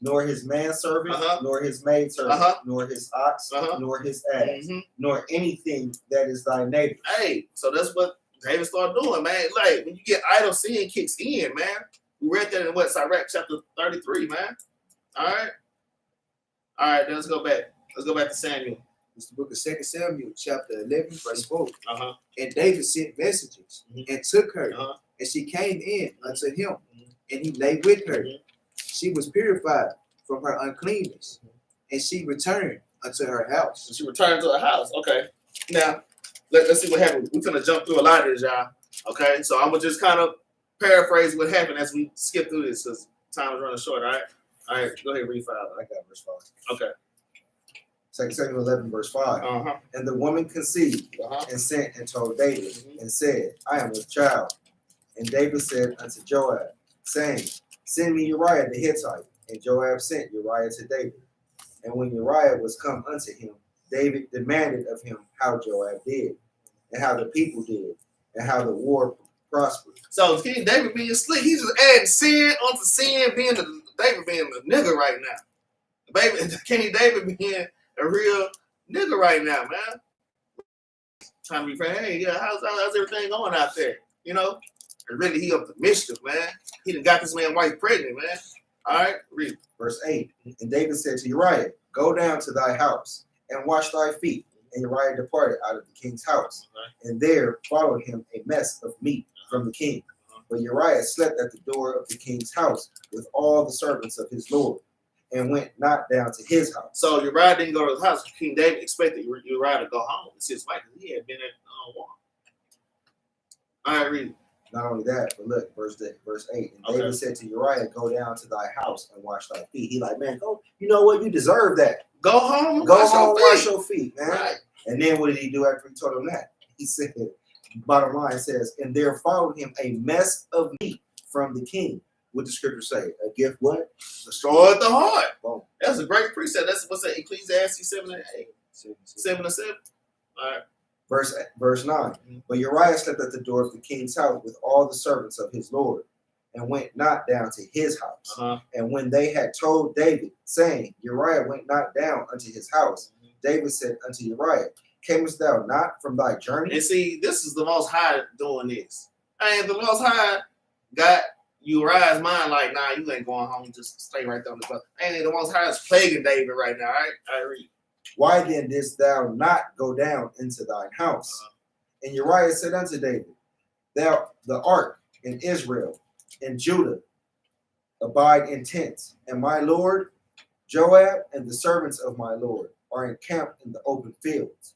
Nor his manservant, nor his maidservant, nor his ox, nor his ass, nor anything that is thy neighbor. Hey, so that's what David started doing, man. Like, when you get idle, sin kicks in, man. We read that in what? Sirach chapter 33, man. All right, then let's go back. Let's go back to Samuel. It's the book of 2 Samuel, chapter 11, verse 4. And David sent messengers and took her, and she came in unto him, and he lay with her. She was purified from her uncleanness, and she returned unto her house. So she returned to her house. Okay. Now, let's see what happened. We're going to jump through a lot of this, y'all. Okay. So I'm going to just kind of paraphrase what happened as we skip through this because time is running short. All right. All right. Go ahead, read 5. I got verse 5. Okay. 2 Samuel 11, verse 5. And the woman conceived and sent and told David and said, I am with child. And David said unto Joab, saying, Send me Uriah the Hittite. And Joab sent Uriah to David. And when Uriah was come unto him, David demanded of him how Joab did, and how the people did, and how the war prospered. So King David being slick, he's just adding sin onto sin, David being a nigga right now. King David being a real nigga right now, man. Trying to be friend, hey, yeah, how's everything going out there? You know? And really, he up to mischief, man. He done got this man wife pregnant, man. All right, read. Verse 8. And David said to Uriah, Go down to thy house and wash thy feet. And Uriah departed out of the king's house. And there followed him a mess of meat from the king. But Uriah slept at the door of the king's house with all the servants of his lord, and went not down to his house. So Uriah didn't go to his house. King David expected Uriah to go home and see his wife. He had been at war. All right, read. Not only that, but look, verse 8. And David said to Uriah, Go down to thy house and wash thy feet. He like, man, go. You know what? You deserve that. Go home. Wash your feet, man. Right. And then what did he do after he told him that? He said, bottom line says, and there followed him a mess of meat from the king. What the scripture say? A gift what? Destroyed the heart. Boom. That's a great precept. That's what's that? Ecclesiastes 7 and 8. 7 and 7. All right. Verse 9. But Uriah slept at the door of the king's house with all the servants of his lord, and went not down to his house. And when they had told David, saying, Uriah went not down unto his house, David said unto Uriah, Camest thou not from thy journey? And see, this is the Most High doing this. And the Most High got Uriah's mind like, nah, you ain't going home. Just stay right there on the bus. And the Most High is plaguing David right now. All right, I read. Why then didst thou not go down into thine house? And Uriah said unto David, Thou, the ark in Israel and Judah, abide in tents, and my lord Joab and the servants of my lord are encamped in the open fields.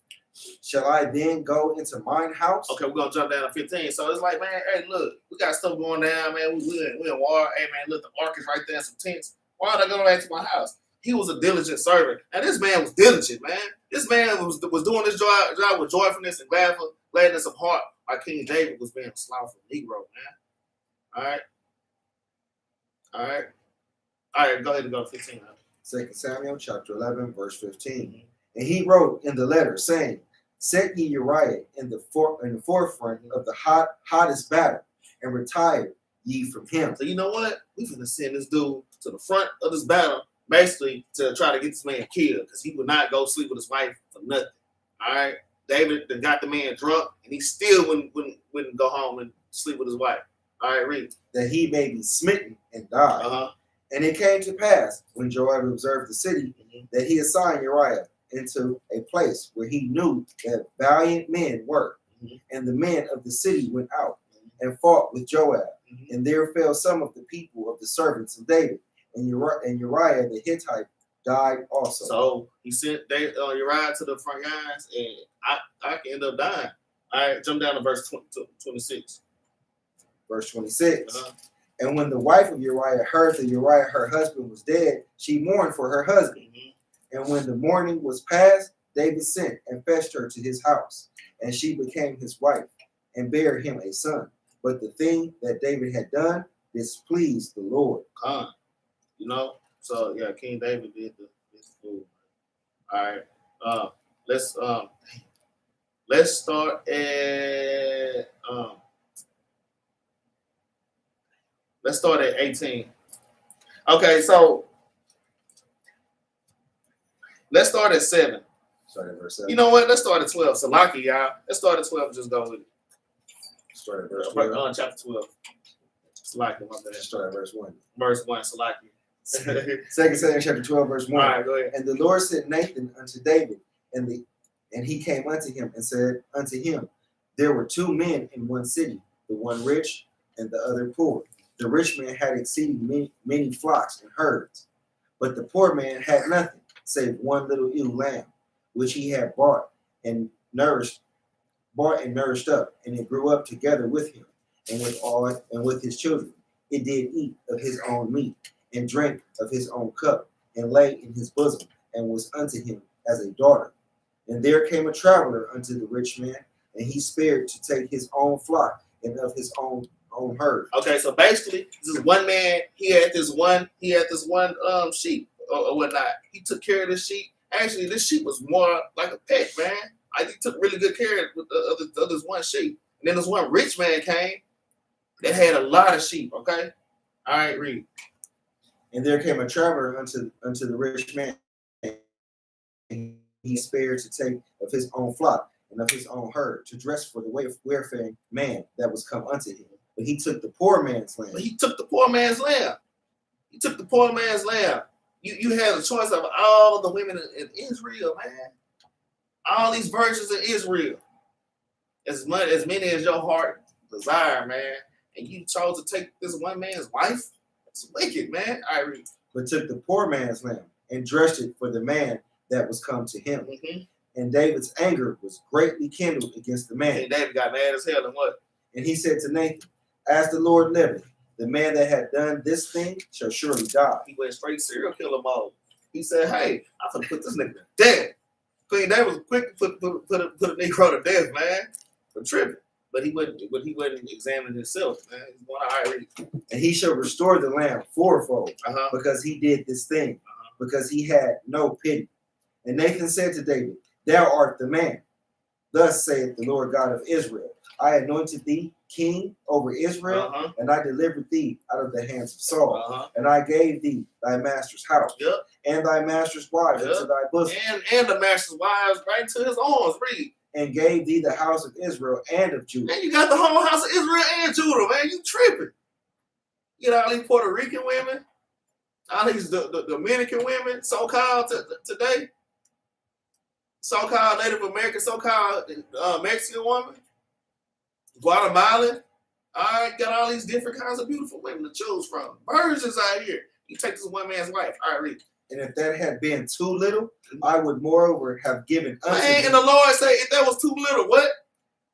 Shall I then go into mine house? Okay, we're gonna jump down to 15. So it's like, man, hey, look, we got stuff going down, man. We in war. Hey, man, look, the ark is right there in some tents. Why would I go back to my house? He was a diligent servant. And this man was diligent, man. This man was doing this job with joyfulness and gladness of heart, like King David was being a slothful Negro, man. All right, go ahead and go to 15. 2 Samuel chapter 11, verse 15. And he wrote in the letter, saying, Set ye Uriah in the forefront of the hottest battle, and retire ye from him. So you know what? We finna send this dude to the front of this battle basically to try to get this man killed because he would not go sleep with his wife for nothing. All right, David then got the man drunk, and he still wouldn't go home and sleep with his wife. All right, read. That he may be smitten and die. Uh-huh. And it came to pass, when Joab observed the city, that he assigned Uriah into a place where he knew that valiant men were. And the men of the city went out and fought with Joab. And there fell some of the people of the servants of David. And Uriah the Hittite died also. So he sent Uriah to the front lines, and I can end up dying. All right, jump down to verse 26. Verse 26. And when the wife of Uriah heard that Uriah, her husband, was dead, she mourned for her husband. And when the mourning was past, David sent and fetched her to his house. And she became his wife and bare him a son. But the thing that David had done displeased the Lord. You know, so yeah, King David did this fool. All right, let's start at 18. Okay, so let's start at 7. Start at verse 7. You know what? Let's start at 12. Salaki, y'all. Let's start at 12 and just go with it. Start at verse 12. Chapter 12. Salaki, my bad. Start at verse 1. Verse 1, Salaki. 2 Samuel chapter 12, verse 1. All right, go ahead. And the Lord sent Nathan unto David, and he came unto him and said unto him, there were 2 men in one city, the one rich and the other poor. The rich man had exceeding many flocks and herds, but the poor man had nothing save one little ewe lamb, which he had bought and nourished up, and it grew up together with him, and with his children. It did eat of his own meat, and drank of his own cup, and lay in his bosom, and was unto him as a daughter. And there came a traveler unto the rich man, and he spared to take his own flock and of his own herd. Okay, so basically, this is one man. He had this one sheep or whatnot. He took care of this sheep. Actually, this sheep was more like a pet, man. He took really good care of this one sheep. And then this one rich man came that had a lot of sheep. Okay, all right, read. And there came a traveler unto the rich man, and he spared to take of his own flock and of his own herd, to dress for the wayfaring man that was come unto him. But he took the poor man's lamb. He took the poor man's lamb. He took the poor man's lamb. You had a choice of all the women in Israel, man. All these virgins in Israel. As many as your heart desire, man. And you chose to take this one man's wife? It's wicked, man. I read. But took the poor man's lamb and dressed it for the man that was come to him. And David's anger was greatly kindled against the man. And David got mad as hell, and what? And he said to Nathan, as the Lord liveth, the man that had done this thing shall surely die. He went straight serial killer mode. He said, hey, I'm going to put this nigga to death. Queen David was quick to put a Negro to death, man, for tripping. But he wouldn't examine himself, man. He's going to hire. And he shall restore the lamb fourfold, because he did this thing, because he had no pity. And Nathan said to David, thou art the man. Thus saith the Lord God of Israel, I anointed thee king over Israel, and I delivered thee out of the hands of Saul, and I gave thee thy master's house, and thy master's wives into thy bosom, and the master's wives right into his arms. Read. And gave thee the house of Israel and of Judah. And you got the whole house of Israel and Judah, man. You tripping. You know all these Puerto Rican women, all these the Dominican women, so-called today, so-called Native American, so-called Mexican woman, Guatemalan. All right, got all these different kinds of beautiful women to choose from. Virgins out here. You take this one man's wife. All right, read. And if that had been too little, I would moreover have given unto thee. And the Lord said, if that was too little, what?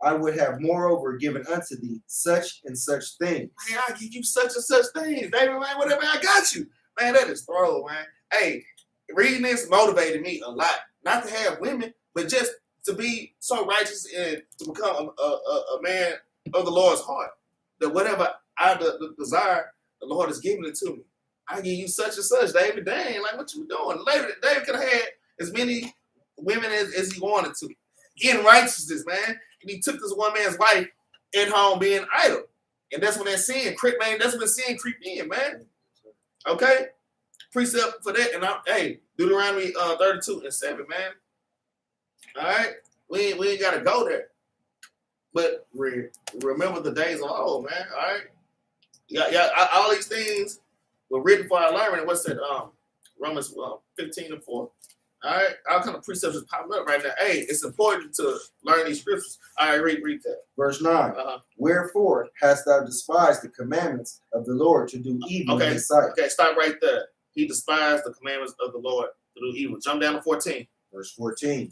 I would have moreover given unto thee such and such things. Man, I give you such and such things, David, man. Whatever, I got you. Man, that is throw, man. Hey, reading this motivated me a lot. Not to have women, but just to be so righteous and to become a man of the Lord's heart. That whatever I desire, the Lord has given it to me. I give you such and such, David. Dang, like what you doing? David could have had as many women as he wanted to. In righteousness, man. And he took this one man's wife at home being idle. And that's when that sin crept, man. That's when sin creeped in, man. Okay? precept for that, and hey, Deuteronomy 32:7, man. All right, we ain't gotta go there, but remember the days of old, man. All right, yeah, all these things were written for our learning. What's that? Romans 15:4. All right, all kind of precepts is popping up right now. Hey, it's important to learn these scriptures. All right, read that. Verse 9. Wherefore hast thou despised the commandments of the Lord to do evil in his sight? Okay, stop right there. He despised the commandments of the Lord to do evil. Jump down to 14. Verse 14.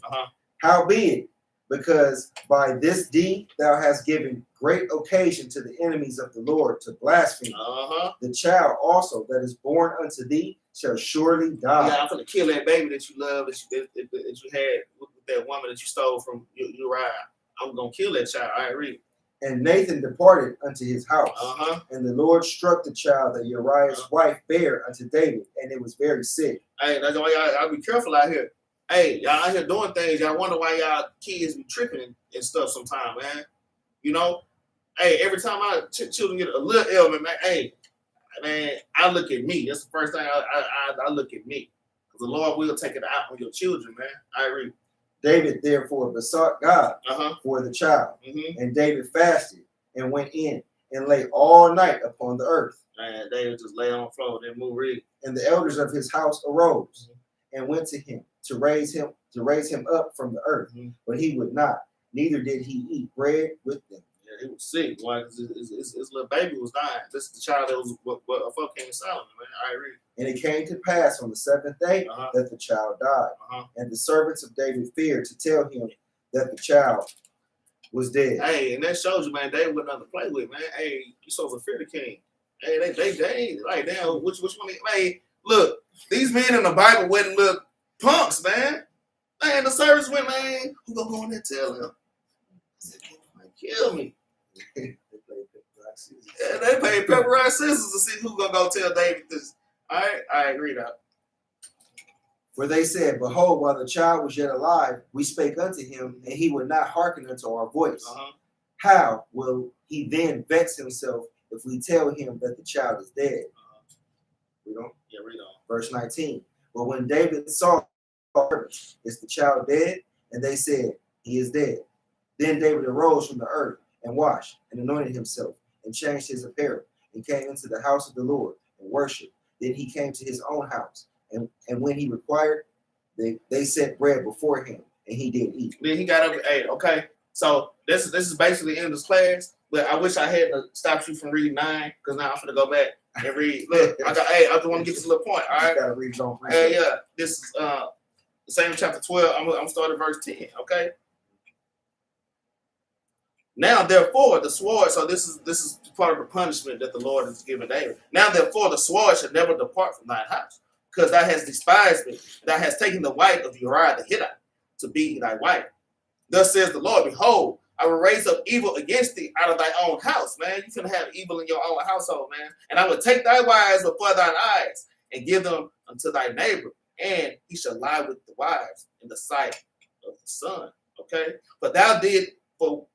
Howbeit, because by this deed thou hast given great occasion to the enemies of the Lord to blaspheme, the child also that is born unto thee shall surely die. Yeah, I'm gonna kill that baby that you love, that you had with that woman that you stole from Uriah. I'm gonna kill that child. I read. And Nathan departed unto his house, and the Lord struck the child that Uriah's wife bare unto David, and it was very sick. Hey, that's why y'all be careful out here. Hey, y'all out here doing things. Y'all wonder why y'all kids be tripping and stuff sometimes, man. You know, hey, every time children get a little ailment, man, hey, man, I look at me. That's the first thing I look at me. Because the Lord will take it out on your children, man. I agree. David therefore besought God for the child. And David fasted and went in and lay all night upon the earth. Man, David just lay on the floor, then move read. And the elders of his house arose and went to him to raise him up from the earth. But he would not, neither did he eat bread with them. Yeah, he was sick. Why? Because his little baby was dying. This is the child that was what King Solomon, man. I agree. And it came to pass on the seventh day that the child died. And the servants of David feared to tell him that the child was dead. Hey, and that shows you, man, David wasn't nothing to play with, man. Hey, you supposed to fear the king. Hey, they like, damn, which one? Hey, look, these men in the Bible wouldn't look punks, man. Man, the servants went, man, who gonna go in there and tell him? I said, kill me. Yeah, they paid pepperoni scissors to see who gonna go tell David this. All right, I agree though. For they said, behold, while the child was yet alive, we spake unto him, and he would not hearken unto our voice. How will he then vex himself if we tell him that the child is dead? Read on. Yeah, read on. Verse 19. But when David saw, is the child dead? And they said, he is dead. Then David arose from the earth and washed and anointed himself and changed his apparel and came into the house of the Lord and worshiped. Then he came to his own house. And when he required, they set bread before him and he did eat. Then he got up and ate. Okay. So this is basically in this class, but I wish I had stopped you from reading 9 because now I'm gonna go back and read. Look, I just want to get this little point. All right. Gotta read his own yeah. This is the same chapter 12. I'm starting verse 10. Okay. Now, therefore, the sword. So this is part of the punishment that the Lord has given David. Now, therefore, the sword should never depart from thine house, because thou hast despised me. Thou hast taken the wife of Uriah the Hittite to be thy wife. Thus says the Lord, behold, I will raise up evil against thee out of thy own house, man. You can have evil in your own household, man. And I will take thy wives before thine eyes and give them unto thy neighbor, and he shall lie with the wives in the sight of the son. Okay, but thou did for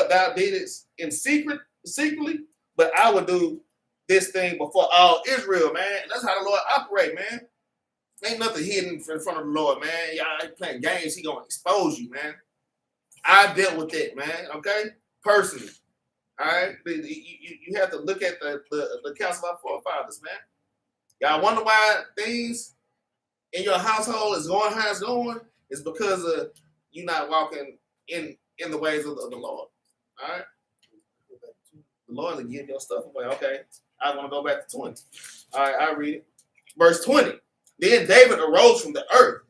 thou didst in secretly, but I will do this thing before all Israel, man. That's how the Lord operate, man. Ain't nothing hidden in front of the Lord, man. Y'all ain't playing games. He gonna expose you, man. I dealt with it, man. Okay, personally. All right, you have to look at the counsel of our forefathers, man. Y'all wonder why things in your household is going how it's going? It's because of you not walking in the ways of the Lord. All right, the Lord will give your stuff away. Okay, I want to go back to 20. All right, I read it. Verse 20. Then David arose from the earth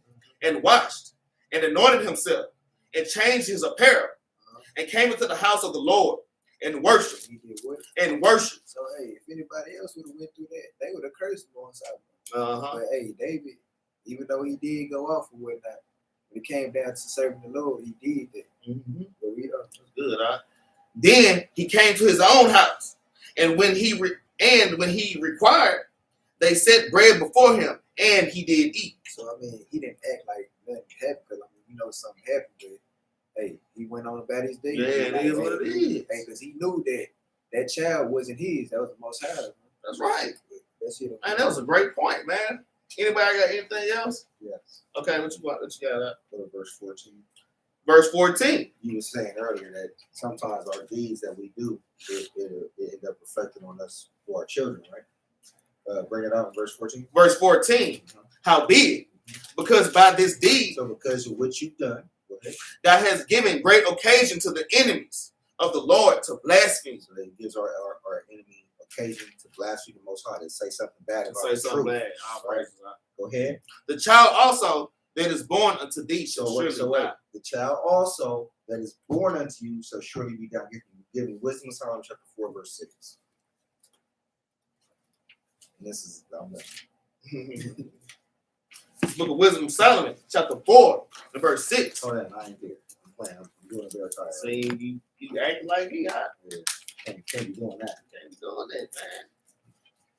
and washed and anointed himself and changed his apparel and came into the house of the Lord and worshiped. He did what? And worshiped. So hey, if anybody else would have went through that, they would have cursed him on Sabbath. But hey, David, even though he did go off and whatnot, when it came down to serving the Lord, he did that. But we don't. That's good, huh? Then he came to his own house, and when he required, they set bread before him, and he did eat. So I mean, he didn't act like nothing happened, because I mean, you know something happened, but hey, he went on about his day. Yeah, it is what it is. Hey, because he knew that child wasn't his. That was the Most High. That's right. That's it. Man, that was a great point, man. Anybody got anything else? Yes. Okay, what you got? What you got? Go to verse 14. Verse 14. You were saying earlier that sometimes our deeds that we do, it end up reflecting on us for our children, right? Bring it out in verse 14. Verse 14. Howbeit, because by this deed, So because of what you've done, go ahead. that has given great occasion to the enemies of the Lord to blaspheme. So it gives our enemy occasion to blaspheme the Most High, to say something bad about Say the something truth. bad. All praises, God. Go ahead. The child also that is born unto thee shall So surely wait, die. the child also that is born unto you shall surely be down. Giving wisdom, Psalm chapter 4, verse 6. And this is Book of Wisdom of Solomon, chapter 4, and verse 6. hold on, I ain't there. I'm playing. I'm doing a better time. See, you acting like you hot. Yeah. Can't be doing that. Can't be doing that, man.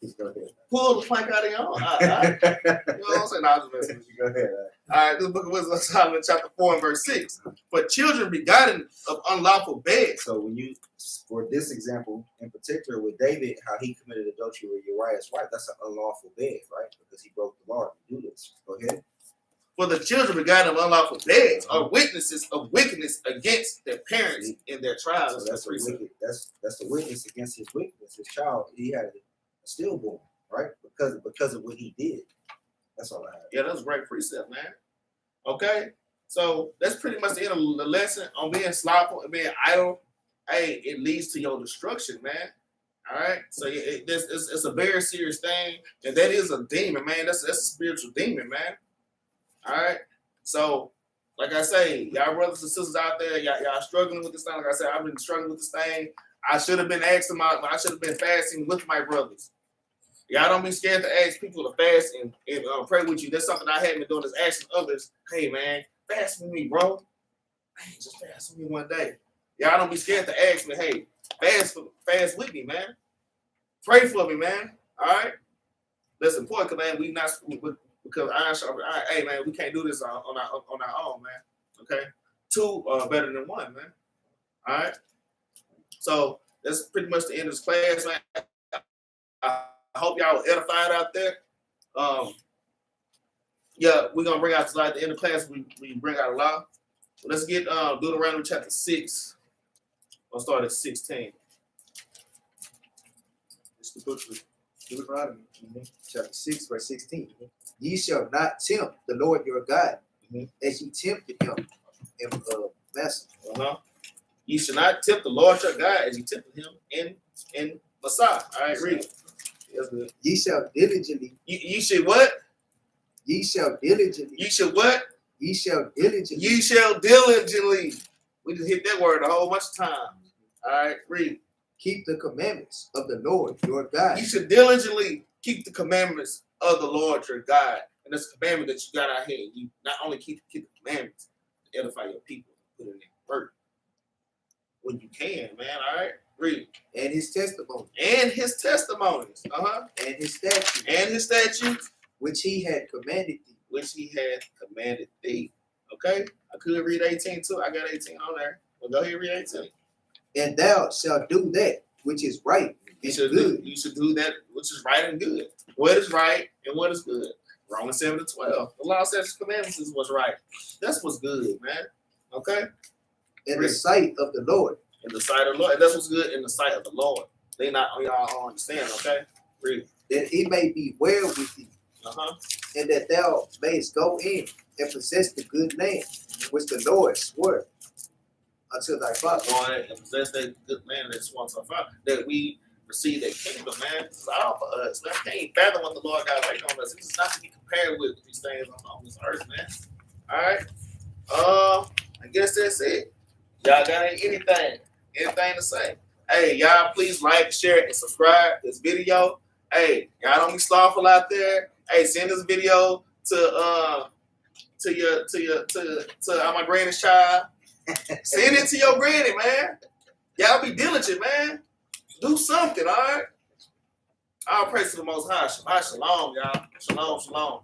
Just go ahead. Pull the plank out of your own. You know what I'm saying? No, I'm just messing with you. Go ahead. All right, this book of Wisdom of Solomon, chapter 4, and verse 6. For children begotten of unlawful beds. So when you, for this example in particular with David, how he committed adultery with Uriah's wife, that's an unlawful bed, right? Because he broke the law to do this. Go ahead. For the children begotten of unlawful beds are witnesses of wickedness against their parents in their trials. So that's a wicked. That's the witness against his wickedness. His child, he had a stillborn, right? Because of what he did. That's all I have. Yeah, that's a great precept, man. Okay, so that's pretty much the end of the lesson on being slothful and being idle. Hey, it leads to your destruction, man. All right, so it's a very serious thing, and that is a demon, man. That's a spiritual demon, man. All right, so like I say, y'all brothers and sisters out there, y'all struggling with this thing. Like I said, I've been struggling with this thing. I should have been asking I should have been fasting with my brothers. Y'all don't be scared to ask people to fast and pray with you. That's something I haven't been doing, is asking others, hey, man, fast with me, bro. Hey, just fast with me one day. Y'all don't be scared to ask me, hey, fast with me, man. Pray for me, man. All right? That's important, man. Because hey, man, we can't do this on our own, man. Okay? Two are better than one, man. All right? So that's pretty much the end of this class, man. I hope y'all were edified out there. Yeah, we're gonna bring out the light at the end of class. We bring out a law. So let's get Deuteronomy Chapter 6. I'll start at 16. It's the book of Deuteronomy, chapter 6, verse 16. Ye shall not tempt the Lord your God as ye tempted him in Massa. You should not tempt the Lord your God as you tempted him in Massa. All right, read it. That's good. Ye shall diligently. You should what? Ye shall diligently. You should what? Ye shall diligently. You shall diligently. We just hit that word a whole bunch of times. All right, read. Keep the commandments of the Lord your God. You should diligently keep the commandments of the Lord your God. And that's a commandment that you got out here. You not only keep the commandments to edify your people, put it in work when you can, man. All right, read. And his testimony. And his testimonies. And his statutes. And his statutes. Which he had commanded thee. Which he had commanded thee. Okay? I could read 18 too. I got 18 on there. Well, go ahead and read 18. And thou shalt do that which is right and good. You should do that which is right and good. What is right and what is good. Romans 7:12. The law says commandments is what's right. That's what's good, man. Okay? In the sight of the Lord. In the sight of the Lord. And that's what's good in the sight of the Lord. They not y'all understand, okay? Read. That it may be well with thee. And that thou mayest go in and possess the good land which the Lord swore unto thy father. Go in and possess that good land that swore unto our father. That we receive that kingdom, man. It's all for us. Man, I can't fathom what the Lord got right on us. This is not to be compared with these things on this earth, man. All right. I guess that's it. Y'all got anything to say? Hey, y'all please like, share, and subscribe to this video. Hey, y'all don't be slothful out there. Hey, send this video to my granny's child. Send it to your granny, man. Y'all be diligent, man. Do something, all right? All praise to the Most High. Shabbat shalom, y'all. Shalom, shalom.